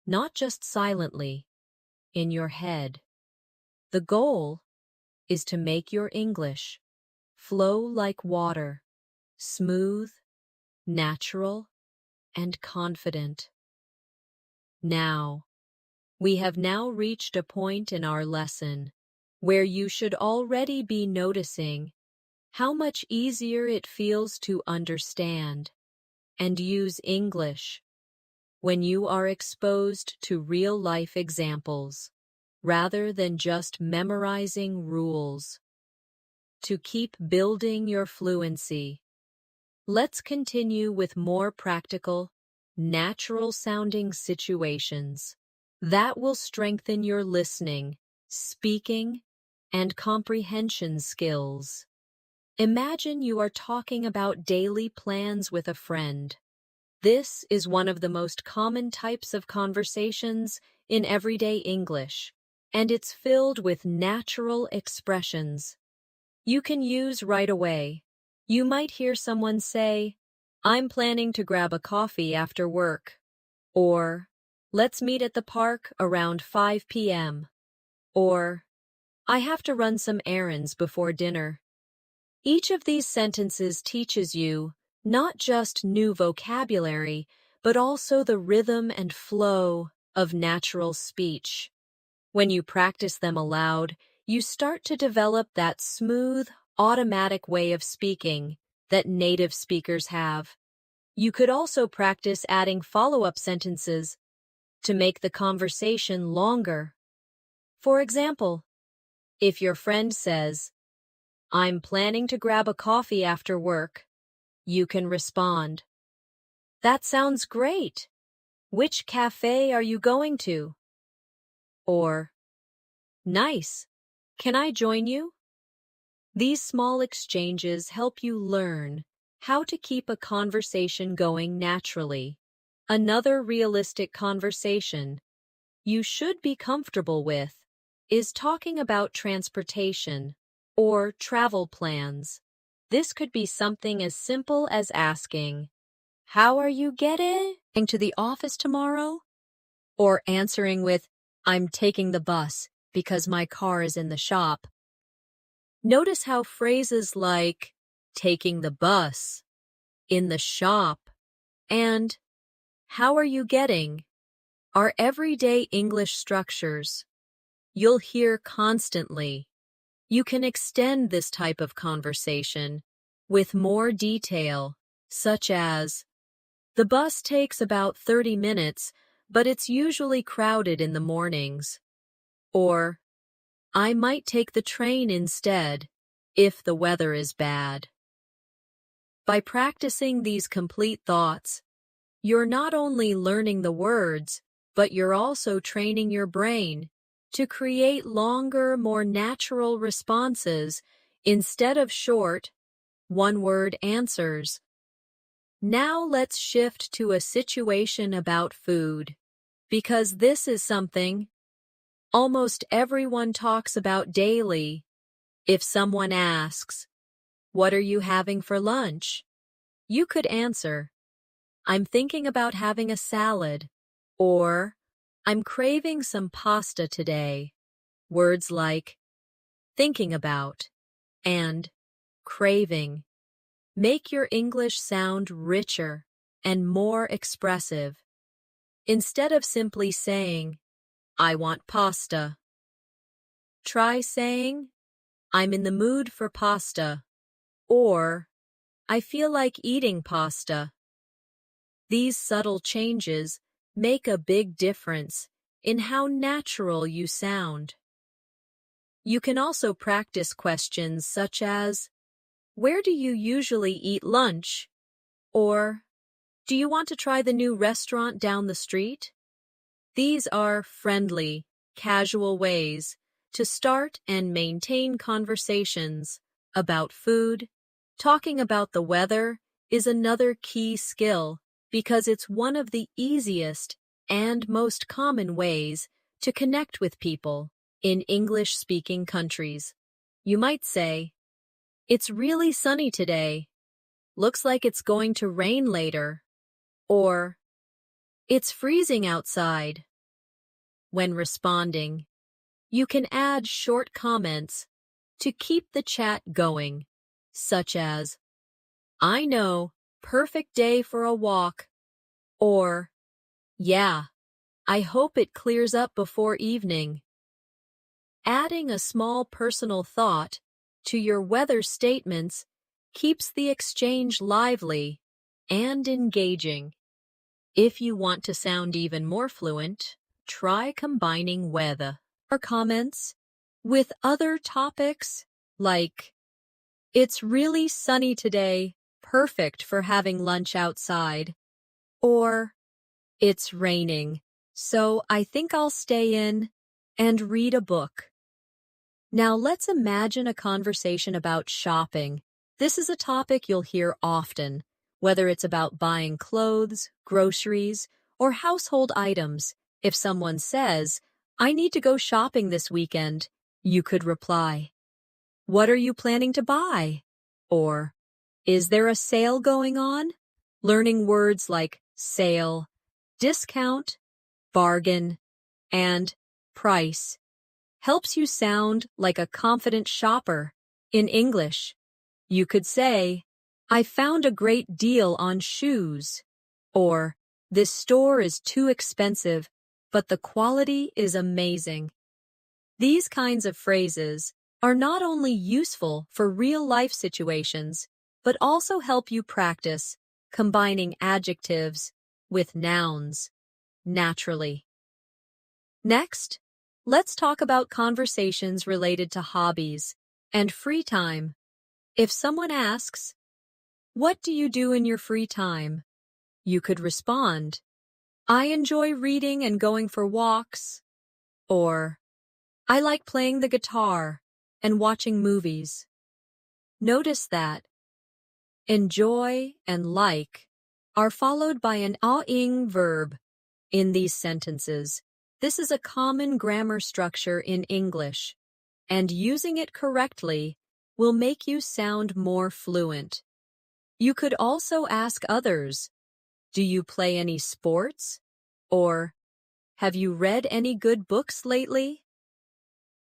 not just silently, in your head. The goal is to make your English flow like water, smooth, natural, and confident. We have now reached a point in our lesson where you should already be noticing how much easier it feels to understand and use English when you are exposed to real-life examples rather than just memorizing rules. To keep building your fluency, let's continue with more practical, natural-sounding situations that will strengthen your listening, speaking, and comprehension skills. Imagine you are talking about daily plans with a friend. This is one of the most common types of conversations in everyday English, and it's filled with natural expressions you can use right away. You might hear someone say, I'm planning to grab a coffee after work, or let's meet at the park around 5 p.m., or I have to run some errands before dinner. Each of these sentences teaches you not just new vocabulary, but also the rhythm and flow of natural speech. When you practice them aloud, you start to develop that smooth, automatic way of speaking that native speakers have. You could also practice adding follow-up sentences to make the conversation longer. For example, if your friend says, I'm planning to grab a coffee after work, you can respond, that sounds great. Which cafe are you going to? Or, nice. Can I join you? These small exchanges help you learn how to keep a conversation going naturally. Another realistic conversation you should be comfortable with is talking about transportation or travel plans. This could be something as simple as asking, how are you getting to the office tomorrow? Or answering with, I'm taking the bus because my car is in the shop. Notice how phrases like taking the bus, in the shop, and how are you getting are everyday English structures you'll hear constantly. You can extend this type of conversation with more detail, such as, the bus takes about 30 minutes, but it's usually crowded in the mornings. Or, I might take the train instead. if the weather is bad. By practicing these complete thoughts, you're not only learning the words, but you're also training your brain to create longer, more natural responses instead of short, one-word answers. Now let's shift to a situation about food, because this is something almost everyone talks about daily. If someone asks, "What are you having for lunch?" you could answer, "I'm thinking about having a salad," or "I'm craving some pasta today." Words like thinking about and craving make your English sound richer and more expressive. Instead of simply saying, "I want pasta," try saying, "I'm in the mood for pasta," or "I feel like eating pasta." These subtle changes make a big difference in how natural you sound. You can also practice questions such as, "Where do you usually eat lunch?" or "Do you want to try the new restaurant down the street?" These are friendly, casual ways to start and maintain conversations about food. Talking about the weather is another key skill because it's one of the easiest and most common ways to connect with people in English-speaking countries. You might say, "It's really sunny today. Looks like it's going to rain later." Or, "It's freezing outside." When responding, you can add short comments to keep the chat going, such as, "I know, perfect day for a walk," or, "Yeah, I hope it clears up before evening." Adding a small personal thought to your weather statements keeps the exchange lively and engaging. If you want to sound even more fluent, try combining weather or comments with other topics like, "It's really sunny today, perfect for having lunch outside," or "It's raining, so I think I'll stay in and read a book." Now let's imagine a conversation about shopping. This is a topic you'll hear often, whether it's about buying clothes, groceries, or household items. If someone says, "I need to go shopping this weekend," you could reply, "What are you planning to buy?" Or, "Is there a sale going on?" Learning words like sale, discount, bargain, and price helps you sound like a confident shopper. In English, you could say, "I found a great deal on shoes," or "This store is too expensive, but the quality is amazing." These kinds of phrases are not only useful for real-life situations, but also help you practice combining adjectives with nouns naturally. Next, let's talk about conversations related to hobbies and free time. If someone asks, "What do you do in your free time?" you could respond, "I enjoy reading and going for walks," or "I like playing the guitar and watching movies." Notice that enjoy and like are followed by an ing verb in these sentences. This is a common grammar structure in English, and using it correctly will make you sound more fluent. You could also ask others, "Do you play any sports?" or "Have you read any good books lately?"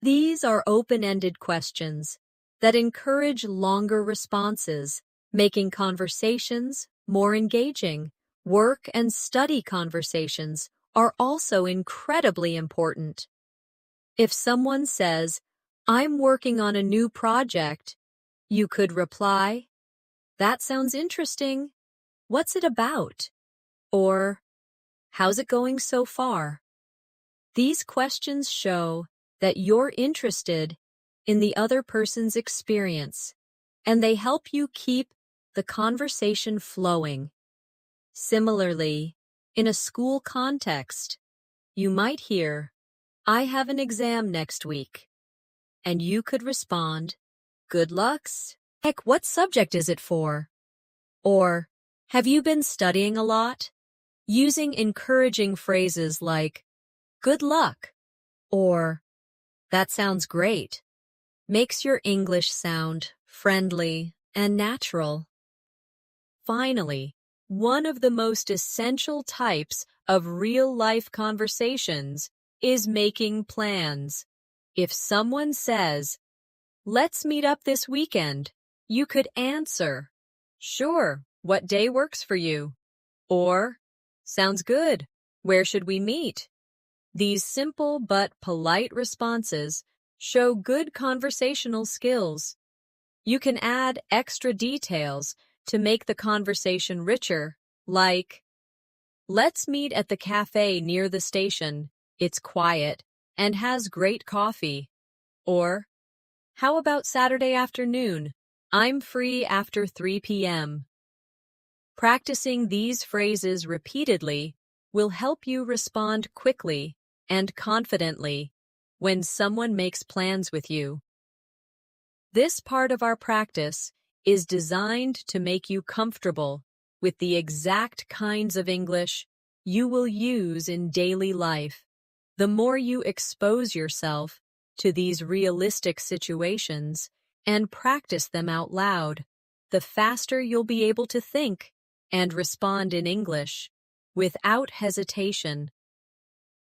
These are open-ended questions that encourage longer responses, making conversations more engaging. Work and study conversations are also incredibly important. If someone says, "I'm working on a new project," you could reply, "That sounds interesting. What's it about?" Or, "How's it going so far?" These questions show that you're interested in the other person's experience, and they help you keep the conversation flowing. Similarly, in a school context, you might hear, "I have an exam next week," and you could respond, "Good lucks. Heck, what subject is it for?" Or, "Have you been studying a lot?" Using encouraging phrases like, "Good luck," or, "That sounds great," makes your English sound friendly and natural. Finally, one of the most essential types of real-life conversations is making plans. If someone says, "Let's meet up this weekend," you could answer, "Sure, what day works for you?" Or, "Sounds good. Where should we meet?" These simple but polite responses show good conversational skills. You can add extra details to make the conversation richer, like, "Let's meet at the cafe near the station. It's quiet and has great coffee." Or, "How about Saturday afternoon? I'm free after 3 p.m." Practicing these phrases repeatedly will help you respond quickly and confidently when someone makes plans with you. This part of our practice is designed to make you comfortable with the exact kinds of English you will use in daily life. The more you expose yourself to these realistic situations and practice them out loud, the faster you'll be able to think and respond in English without hesitation.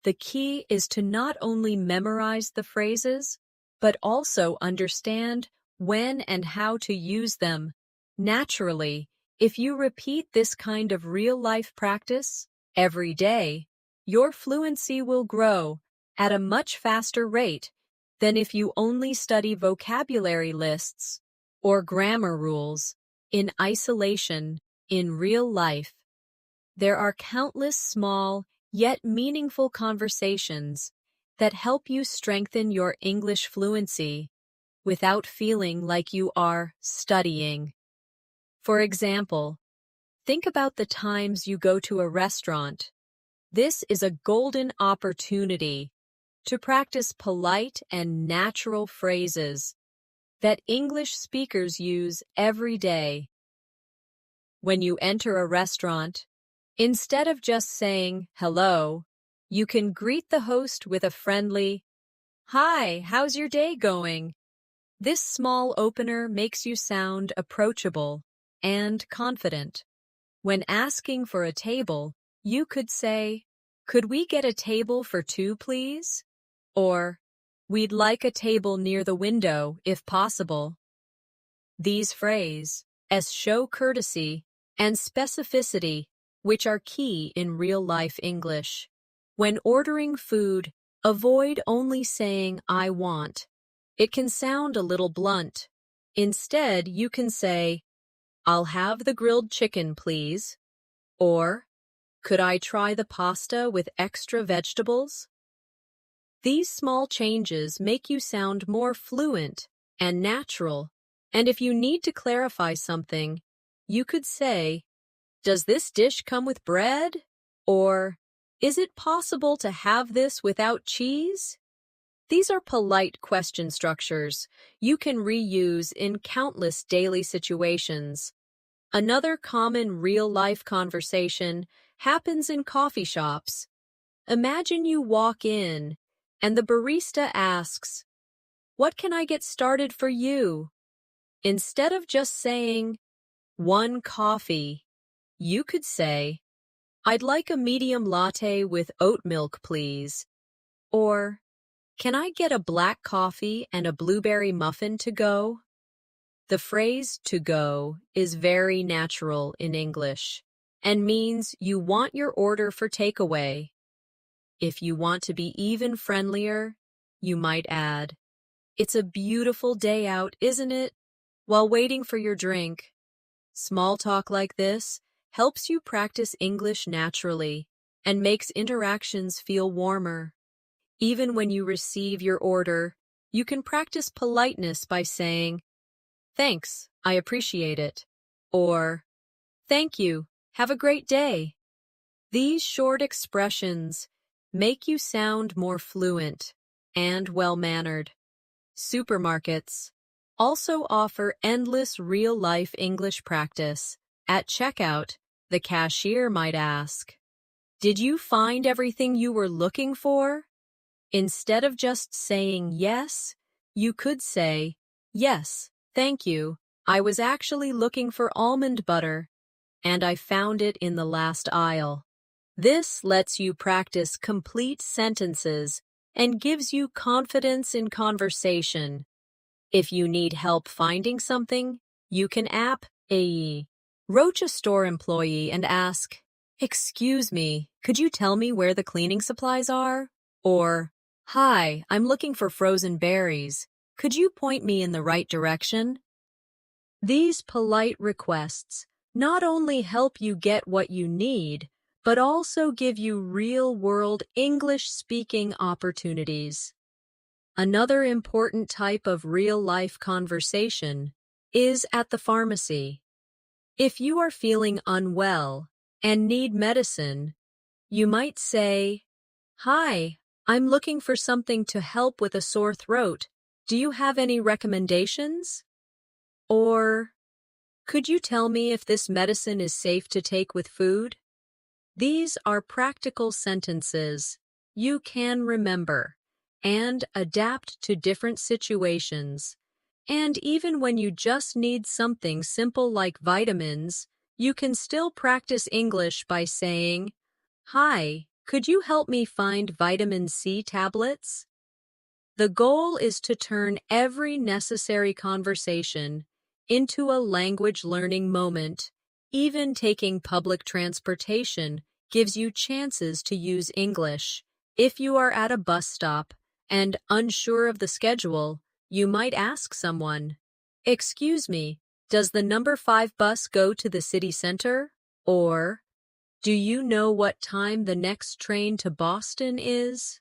The key is to not only memorize the phrases, but also understand when and how to use them. Naturally, if you repeat this kind of real-life practice every day, your fluency will grow at a much faster rate than if you only study vocabulary lists or grammar rules in isolation in real life. There are countless small yet meaningful conversations that help you strengthen your English fluency without feeling like you are studying. For example, think about the times you go to a restaurant. This is a golden opportunity to practice polite and natural phrases that English speakers use every day. When you enter a restaurant, instead of just saying hello, you can greet the host with a friendly, "Hi, how's your day going?" This small opener makes you sound approachable and confident. When asking for a table, you could say, "Could we get a table for two, please?" Or, "We'd like a table near the window, if possible." These phrases show courtesy and specificity, which are key in real-life English. When ordering food, avoid only saying, "I want." It can sound a little blunt. Instead, you can say, "I'll have the grilled chicken, please." Or, "Could I try the pasta with extra vegetables?" These small changes make you sound more fluent and natural. And if you need to clarify something, you could say, "Does this dish come with bread?" Or, "Is it possible to have this without cheese?" These are polite question structures you can reuse in countless daily situations. Another common real-life conversation happens in coffee shops. Imagine you walk in and the barista asks, "What can I get started for you?" Instead of just saying, "One coffee," you could say, "I'd like a medium latte with oat milk, please." Or, "Can I get a black coffee and a blueberry muffin to go?" The phrase "to go" is very natural in English and means you want your order for takeaway. If you want to be even friendlier, you might add, "It's a beautiful day out, isn't it?" while waiting for your drink. Small talk like this helps you practice English naturally and makes interactions feel warmer. Even when you receive your order, you can practice politeness by saying, "Thanks, I appreciate it," or "Thank you, have a great day." These short expressions make you sound more fluent and well-mannered. Supermarkets also offer endless real-life English practice. At checkout, the cashier might ask, "Did you find everything you were looking for?" Instead of just saying yes, you could say, "Yes, thank you. I was actually looking for almond butter, and I found it in the last aisle." This lets you practice complete sentences and gives you confidence in conversation. If you need help finding something, you can approach a store employee and ask, "Excuse me, could you tell me where the cleaning supplies are?" Or, "Hi, I'm looking for frozen berries. Could you point me in the right direction?" These polite requests not only help you get what you need, but also give you real-world English-speaking opportunities. Another important type of real-life conversation is at the pharmacy. If you are feeling unwell and need medicine, you might say, "Hi, I'm looking for something to help with a sore throat. Do you have any recommendations?" Or, "Could you tell me if this medicine is safe to take with food?" These are practical sentences you can remember and adapt to different situations. And even when you just need something simple like vitamins, you can still practice English by saying, "Hi, could you help me find vitamin C tablets?" The goal is to turn every necessary conversation into a language learning moment. Even taking public transportation gives you chances to use English. If you are at a bus stop and unsure of the schedule, you might ask someone, "Excuse me, does the number 5 bus go to the city center?" Or, "Do you know what time the next train to Boston is?"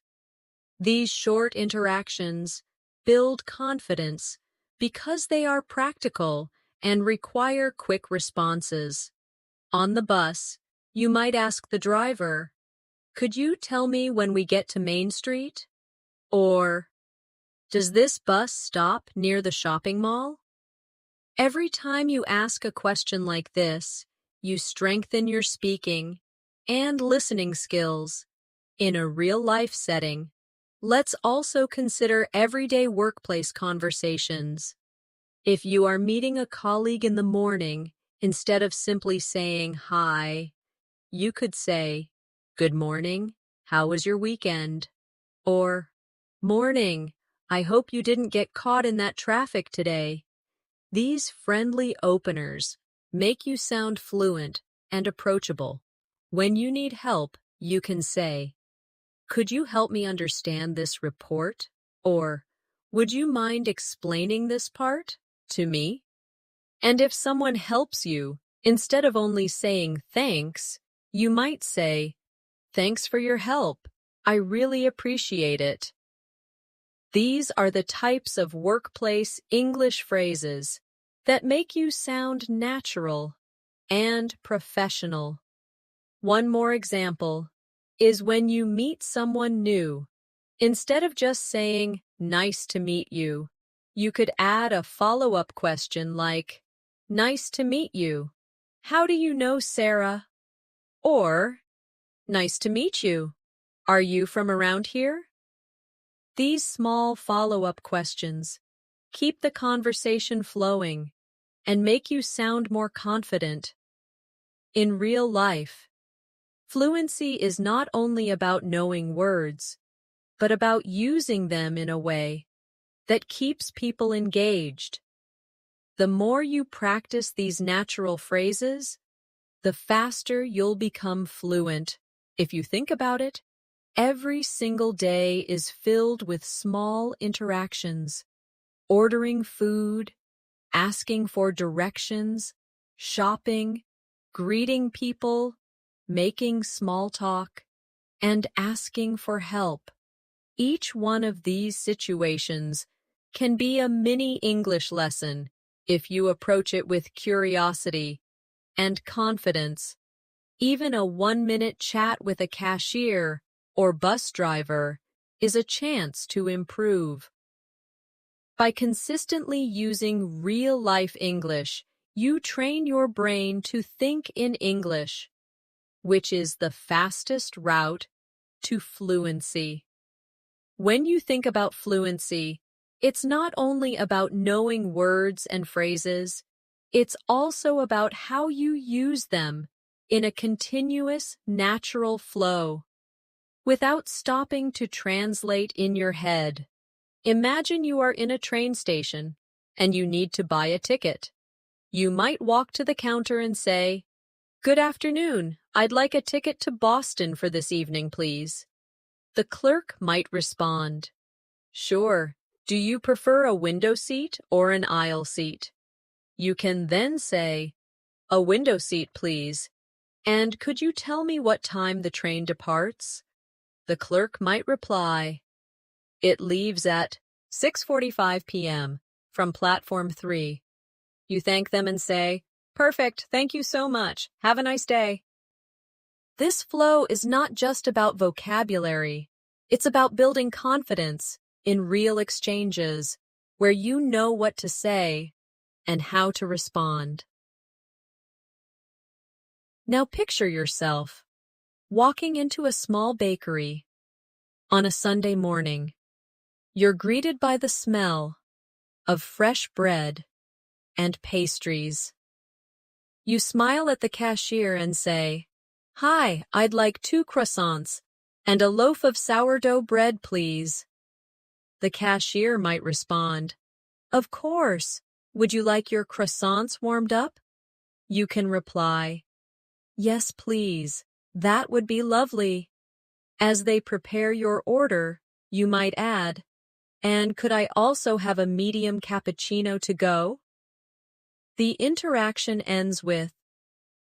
These short interactions build confidence because they are practical and require quick responses. On the bus, you might ask the driver, "Could you tell me when we get to Main Street?" Or, "Does this bus stop near the shopping mall?" Every time you ask a question like this, you strengthen your speaking and listening skills in a real-life setting. Let's also consider everyday workplace conversations. If you are meeting a colleague in the morning, instead of simply saying hi, you could say, "Good morning, how was your weekend?" Or, "Morning, I hope you didn't get caught in that traffic today." These friendly openers make you sound fluent and approachable. When you need help, you can say, "Could you help me understand this report?" Or, "Would you mind explaining this part to me?" And if someone helps you, instead of only saying thanks, you might say, "Thanks for your help. I really appreciate it." These are the types of workplace English phrases that make you sound natural and professional. One more example is when you meet someone new. Instead of just saying, "Nice to meet you," you could add a follow-up question like, "Nice to meet you. How do you know Sarah?" Or, "Nice to meet you. Are you from around here?" These small follow-up questions keep the conversation flowing and make you sound more confident. In real life, fluency is not only about knowing words, but about using them in a way that keeps people engaged. The more you practice these natural phrases, the faster you'll become fluent. If you think about it, every single day is filled with small interactions: ordering food, asking for directions, shopping, greeting people, making small talk, and asking for help. Each one of these situations can be a mini English lesson if you approach it with curiosity and confidence. Even a 1-minute chat with a cashier or bus driver is a chance to improve. By consistently using real-life English, you train your brain to think in English, which is the fastest route to fluency. When you think about fluency, it's not only about knowing words and phrases, it's also about how you use them in a continuous, natural flow, without stopping to translate in your head. Imagine you are in a train station and you need to buy a ticket. You might walk to the counter and say, "Good afternoon, I'd like a ticket to Boston for this evening, please." The clerk might respond, "Sure, do you prefer a window seat or an aisle seat?" You can then say, "A window seat, please. And could you tell me what time the train departs?" The clerk might reply, "It leaves at 6:45 p.m. from platform 3. You thank them and say, "Perfect, thank you so much. Have a nice day." This flow is not just about vocabulary. It's about building confidence in real exchanges where you know what to say and how to respond. Now picture yourself walking into a small bakery on a Sunday morning. You're greeted by the smell of fresh bread and pastries. You smile at the cashier and say, "Hi, I'd like 2 croissants and a loaf of sourdough bread, please." The cashier might respond, "Of course. Would you like your croissants warmed up?" You can reply, "Yes, please. That would be lovely." As they prepare your order, you might add, "And could I also have a medium cappuccino to go?" The interaction ends with,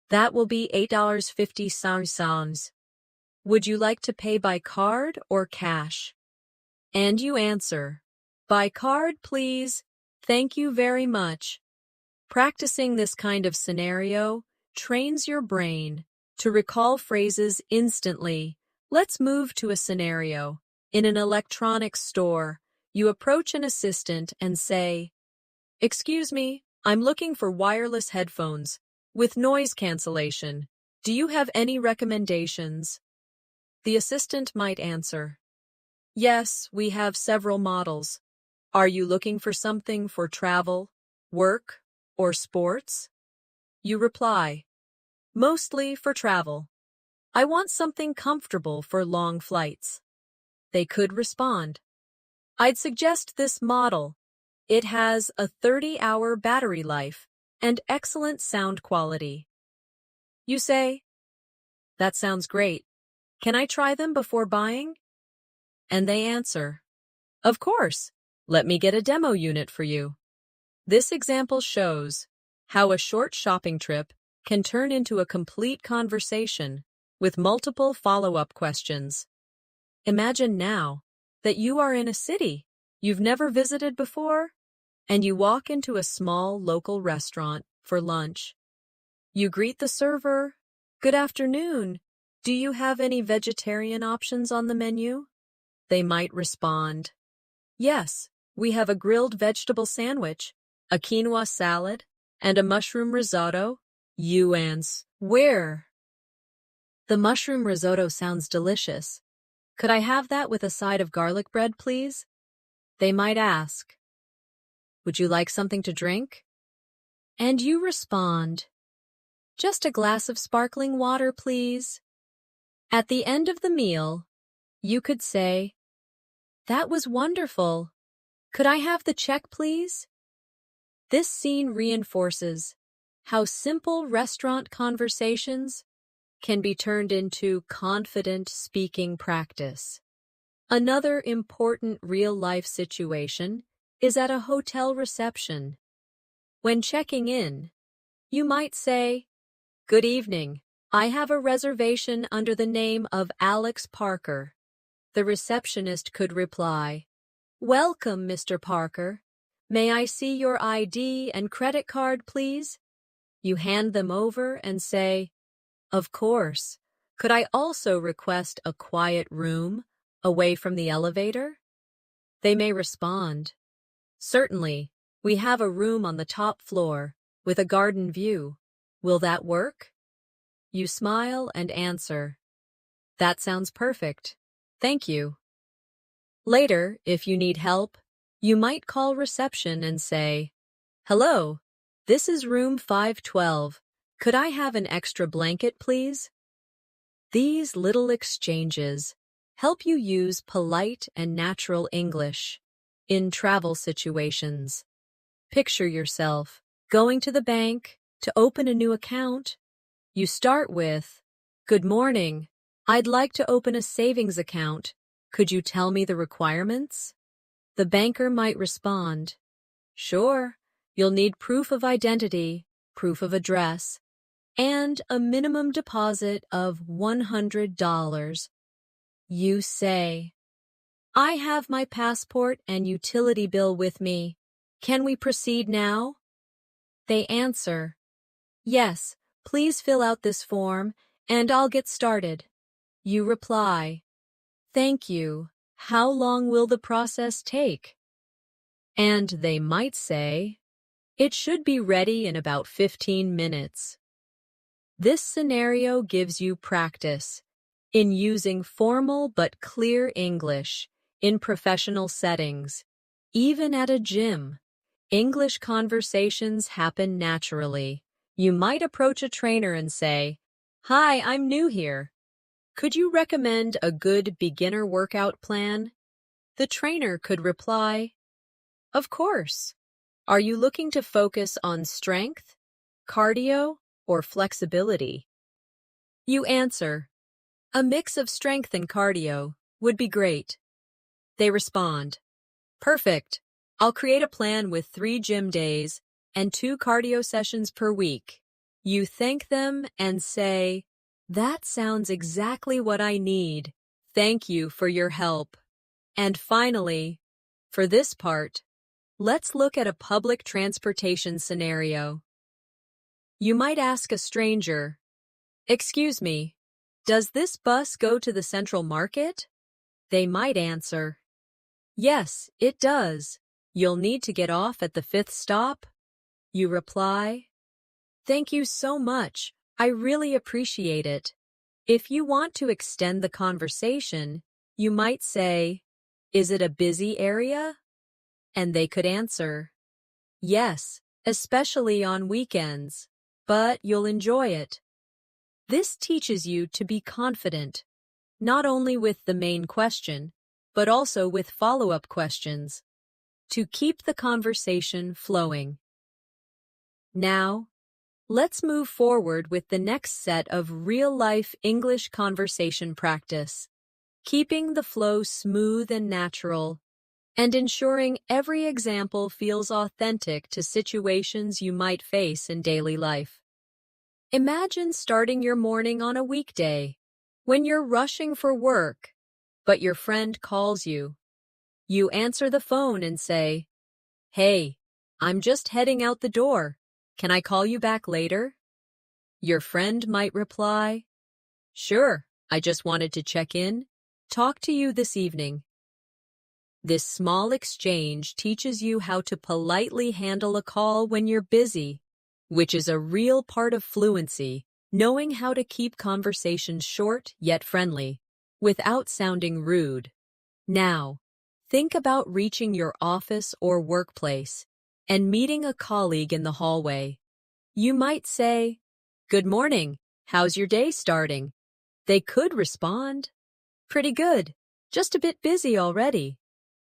"That will be $8.50. Would you like to pay by card or cash?" And you answer, "By card, please. Thank you very much." Practicing this kind of scenario trains your brain to recall phrases instantly. Let's move to a scenario. In an electronics store, you approach an assistant and say, "Excuse me, I'm looking for wireless headphones with noise cancellation. Do you have any recommendations?" The assistant might answer, "Yes, we have several models. Are you looking for something for travel, work, or sports?" You reply, "Mostly for travel. I want something comfortable for long flights." They could respond, "I'd suggest this model. It has a 30-hour battery life and excellent sound quality." You say, "That sounds great. Can I try them before buying?" And they answer, "Of course. Let me get a demo unit for you." This example shows how a short shopping trip can turn into a complete conversation with multiple follow-up questions. Imagine now that you are in a city you've never visited before, and you walk into a small local restaurant for lunch. You greet the server, "Good afternoon. Do you have any vegetarian options on the menu?" They might respond, "Yes, we have a grilled vegetable sandwich, a quinoa salad, and a mushroom risotto." You answer, "Where?" "The mushroom risotto sounds delicious. Could I have that with a side of garlic bread, please?" They might ask, "Would you like something to drink?" And you respond, "Just a glass of sparkling water, please." At the end of the meal, you could say, "That was wonderful. Could I have the check, please?" This scene reinforces how simple restaurant conversations can be turned into confident speaking practice. Another important real-life situation is at a hotel reception. When checking in, you might say, "Good evening. I have a reservation under the name of Alex Parker." The receptionist could reply, Welcome, Mr. Parker. May I see your ID and credit card, please? You hand them over and say, "Of course. Could I also request a quiet room away from the elevator?" They may respond, "Certainly. We have a room on the top floor with a garden view. Will that work?" You smile and answer, "That sounds perfect. Thank you." Later, if you need help, you might call reception and say, "Hello, this is room 512. Could I have an extra blanket, please?" These little exchanges help you use polite and natural English in travel situations. Picture yourself going to the bank to open a new account. You start with, "Good morning. I'd like to open a savings account. Could you tell me the requirements?" The banker might respond, "Sure. You'll need proof of identity, proof of address, and a minimum deposit of $100. You say, "I have my passport and utility bill with me. Can we proceed now?" They answer, "Yes, please fill out this form and I'll get started." You reply, "Thank you. How long will the process take?" And they might say, "It should be ready in about 15 minutes. This scenario gives you practice in using formal but clear English in professional settings. Even at a gym, English conversations happen naturally. You might approach a trainer and say, "Hi, I'm new here. Could you recommend a good beginner workout plan?" The trainer could reply, "Of course. Are you looking to focus on strength, cardio, or flexibility?" You answer, "A mix of strength and cardio would be great." They respond, "Perfect. I'll create a plan with 3 gym days and 2 cardio sessions per week." You thank them and say, "That sounds exactly what I need. Thank you for your help." And finally, for this part, let's look at a public transportation scenario. You might ask a stranger, "Excuse me, does this bus go to the Central Market?" They might answer, "Yes, it does. You'll need to get off at the 5th stop." You reply, "Thank you so much. I really appreciate it." If you want to extend the conversation, you might say, "Is it a busy area?" And they could answer, "Yes, especially on weekends, but you'll enjoy it." This teaches you to be confident, not only with the main question, but also with follow-up questions, to keep the conversation flowing. Now, let's move forward with the next set of real-life English conversation practice, keeping the flow smooth and natural, and ensuring every example feels authentic to situations you might face in daily life. Imagine starting your morning on a weekday, when you're rushing for work, but your friend calls you. You answer the phone and say, "Hey, I'm just heading out the door. Can I call you back later?" Your friend might reply, "Sure, I just wanted to check in. Talk to you this evening." This small exchange teaches you how to politely handle a call when you're busy, which is a real part of fluency, knowing how to keep conversations short yet friendly, without sounding rude. Now, think about reaching your office or workplace and meeting a colleague in the hallway. You might say, "Good morning. How's your day starting?" They could respond, "Pretty good. Just a bit busy already."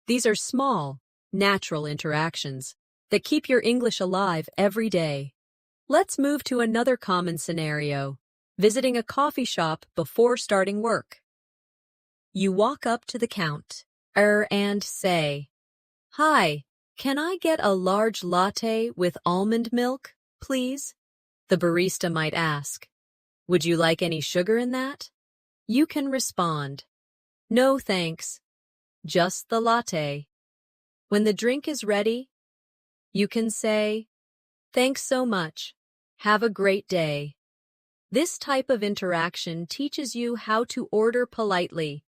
These are small, natural interactions that keep your English alive every day. Let's move to another common scenario, visiting a coffee shop before starting work. You walk up to the counter and say, "Hi, can I get a large latte with almond milk, please?" The barista might ask, "Would you like any sugar in that?" You can respond, "No, thanks. Just the latte." When the drink is ready, you can say, "Thanks so much. Have a great day." This type of interaction teaches you how to order politely,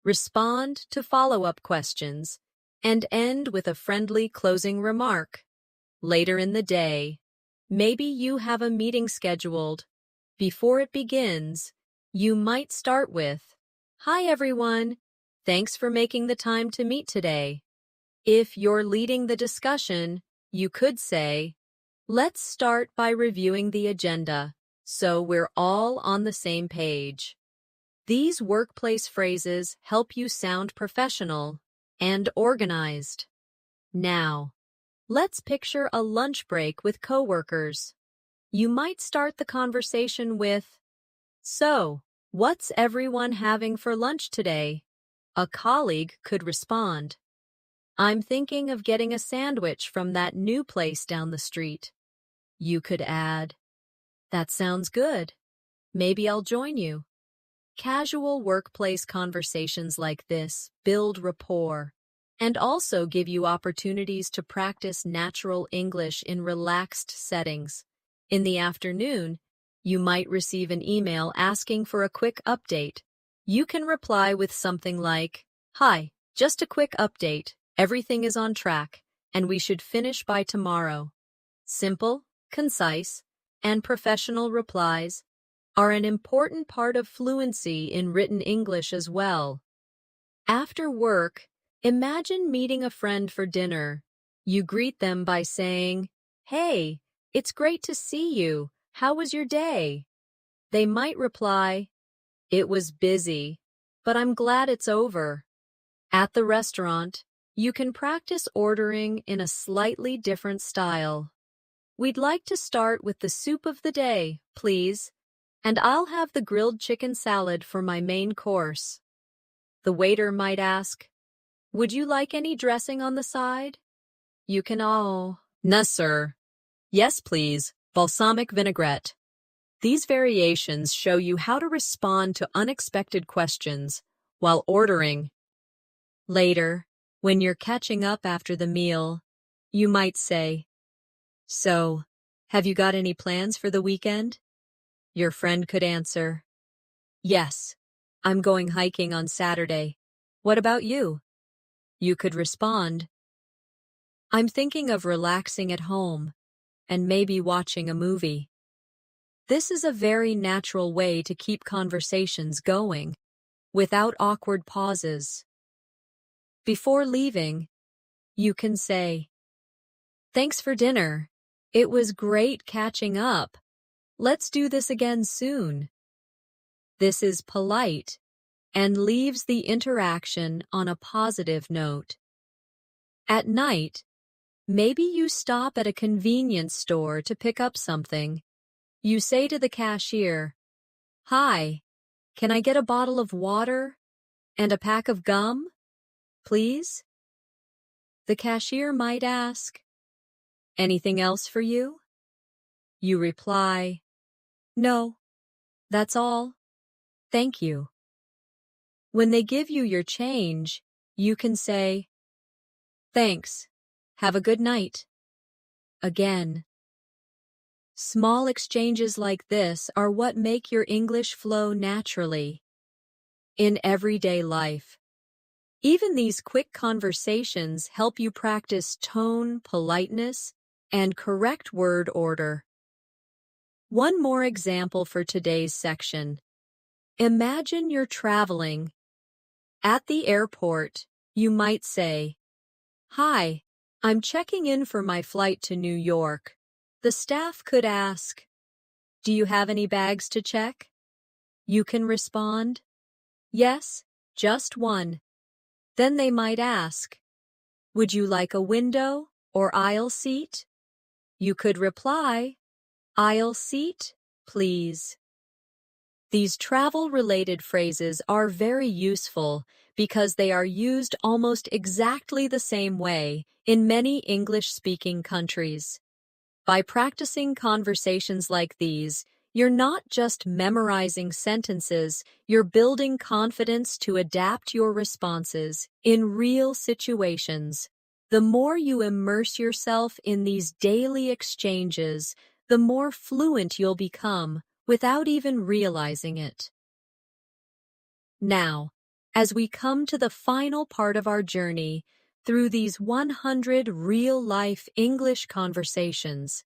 respond to follow-up questions, and end with a friendly closing remark. Later in the day, maybe you have a meeting scheduled. Before it begins, you might start with, "Hi everyone, thanks for making the time to meet today." If you're leading the discussion, you could say, "Let's start by reviewing the agenda, so we're all on the same page." These workplace phrases help you sound professional and organized. Now, let's picture a lunch break with coworkers. You might start the conversation with, "So, what's everyone having for lunch today?" A colleague could respond, "I'm thinking of getting a sandwich from that new place down the street." You could add, "That sounds good. Maybe I'll join you." Casual workplace conversations like this build rapport and also give you opportunities to practice natural English in relaxed settings. In the afternoon, you might receive an email asking for a quick update. You can reply with something like, "Hi, just a quick update. Everything is on track, and we should finish by tomorrow." Simple, concise, and professional replies are an important part of fluency in written English as well. After work, imagine meeting a friend for dinner. You greet them by saying, "Hey, it's great to see you. How was your day?" They might reply, "It was busy, but I'm glad it's over." At the restaurant, you can practice ordering in a slightly different style. "We'd like to start with the soup of the day, please, and I'll have the grilled chicken salad for my main course." The waiter might ask, "Would you like any dressing on the side?" You can "No, sir." "Yes, please, balsamic vinaigrette." These variations show you how to respond to unexpected questions while ordering. Later, when you're catching up after the meal, you might say, "So, have you got any plans for the weekend?" Your friend could answer, "Yes, I'm going hiking on Saturday. What about you?" You could respond, "I'm thinking of relaxing at home and maybe watching a movie." This is a very natural way to keep conversations going without awkward pauses. Before leaving, you can say, "Thanks for dinner. It was great catching up. Let's do this again soon." This is polite and leaves the interaction on a positive note. At night, maybe you stop at a convenience store to pick up something. You say to the cashier, "Hi, can I get a bottle of water and a pack of gum, please?" The cashier might ask, "Anything else for you?" You reply, "No, that's all. Thank you." When they give you your change, you can say, "Thanks. Have a good night." Again. Small exchanges like this are what make your English flow naturally. In everyday life, even these quick conversations help you practice tone, politeness, and correct word order. One more example for today's section. Imagine you're traveling. At the airport, you might say, "Hi, I'm checking in for my flight to New York." The staff could ask, "Do you have any bags to check?" You can respond, "Yes, just one." Then they might ask, "Would you like a window or aisle seat?" You could reply, "Aisle seat, please." These travel-related phrases are very useful because they are used almost exactly the same way in many English-speaking countries. By practicing conversations like these, you're not just memorizing sentences, you're building confidence to adapt your responses in real situations. The more you immerse yourself in these daily exchanges, the more fluent you'll become without even realizing it. Now, as we come to the final part of our journey through these 100 real-life English conversations,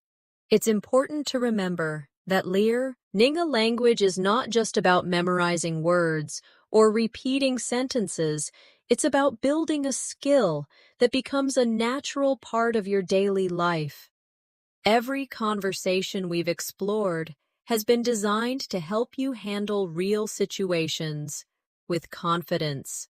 it's important to remember that learning a language is not just about memorizing words or repeating sentences. It's about building a skill that becomes a natural part of your daily life. Every conversation we've explored has been designed to help you handle real situations with confidence.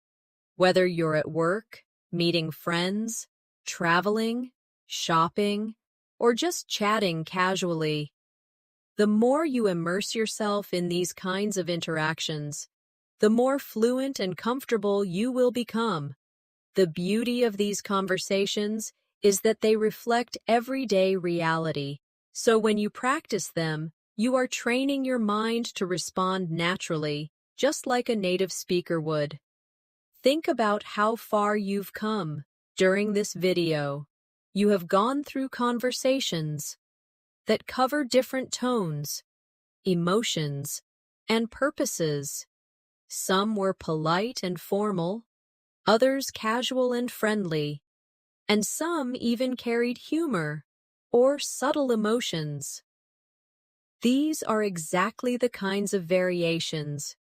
Whether you're at work, meeting friends, traveling, shopping, or just chatting casually, the more you immerse yourself in these kinds of interactions, the more fluent and comfortable you will become. The beauty of these conversations is that they reflect everyday reality. So when you practice them, you are training your mind to respond naturally, just like a native speaker would. Think about how far you've come. During this video, you have gone through conversations that cover different tones, emotions, and purposes. Some were polite and formal, others casual and friendly, and some even carried humor or subtle emotions. These are exactly the kinds of variations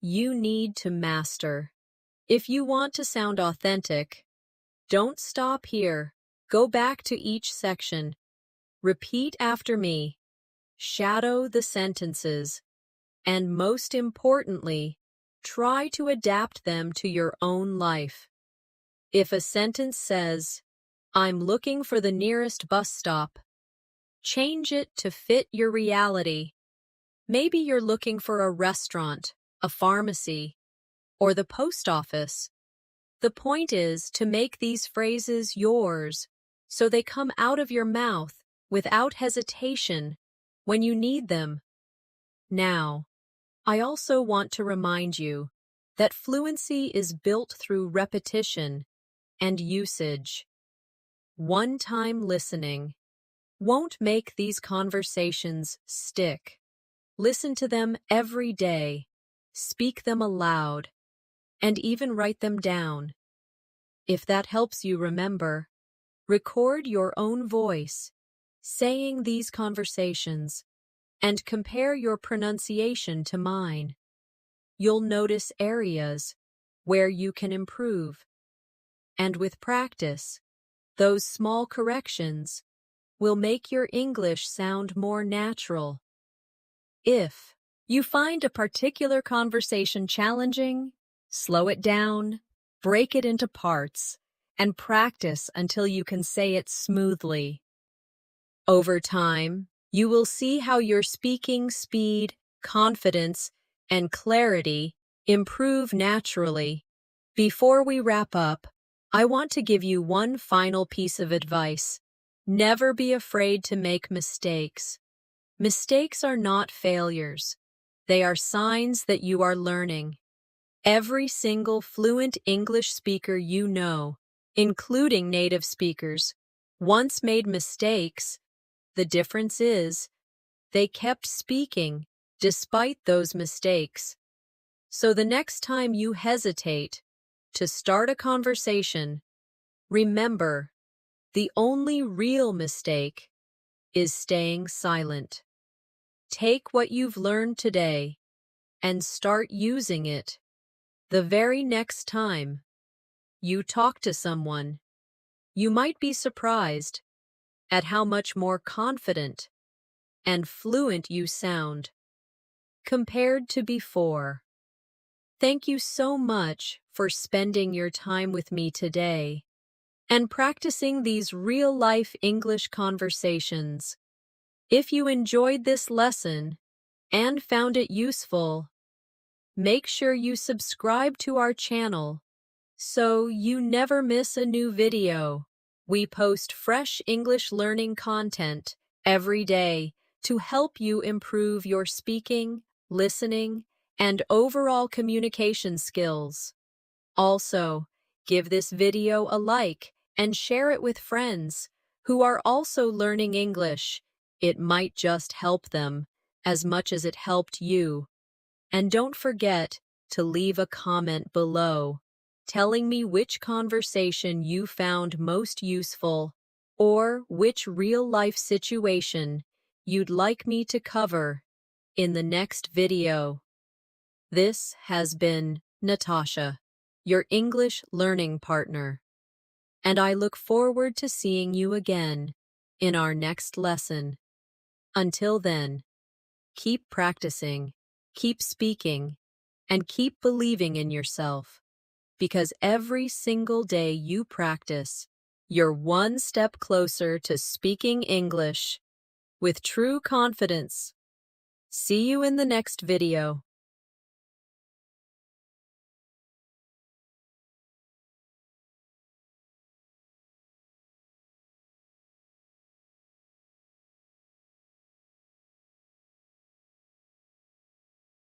you need to master. If you want to sound authentic, don't stop here. Go back to each section. Repeat after me. Shadow the sentences. And most importantly, try to adapt them to your own life. If a sentence says, "I'm looking for the nearest bus stop," change it to fit your reality. Maybe you're looking for a restaurant, a pharmacy, or the post office. The point is to make these phrases yours so they come out of your mouth without hesitation when you need them. Now, I also want to remind you that fluency is built through repetition and usage. One-time listening won't make these conversations stick. Listen to them every day, speak them aloud, and even write them down. If that helps you remember, record your own voice, saying these conversations, and compare your pronunciation to mine. You'll notice areas where you can improve. And with practice, those small corrections will make your English sound more natural. If you find a particular conversation challenging, slow it down, break it into parts, and practice until you can say it smoothly. Over time, you will see how your speaking speed, confidence, and clarity improve naturally. Before we wrap up, I want to give you one final piece of advice. Never be afraid to make mistakes. Mistakes are not failures. They are signs that you are learning. Every single fluent English speaker you know, including native speakers, once made mistakes. The difference is, they kept speaking despite those mistakes. So the next time you hesitate to start a conversation, remember, the only real mistake is staying silent. Take what you've learned today and start using it the very next time you talk to someone. You might be surprised at how much more confident and fluent you sound compared to before. Thank you so much for spending your time with me today and practicing these real-life English conversations. If you enjoyed this lesson and found it useful, make sure you subscribe to our channel so you never miss a new video. We post fresh English learning content every day to help you improve your speaking, listening, and overall communication skills. Also, give this video a like and share it with friends who are also learning English. It might just help them as much as it helped you. And don't forget to leave a comment below telling me which conversation you found most useful or which real-life situation you'd like me to cover in the next video. This has been Natasha, your English learning partner, and I look forward to seeing you again in our next lesson. Until then, keep practicing, keep speaking, and keep believing in yourself, because every single day you practice, you're one step closer to speaking English with true confidence. See you in the next video.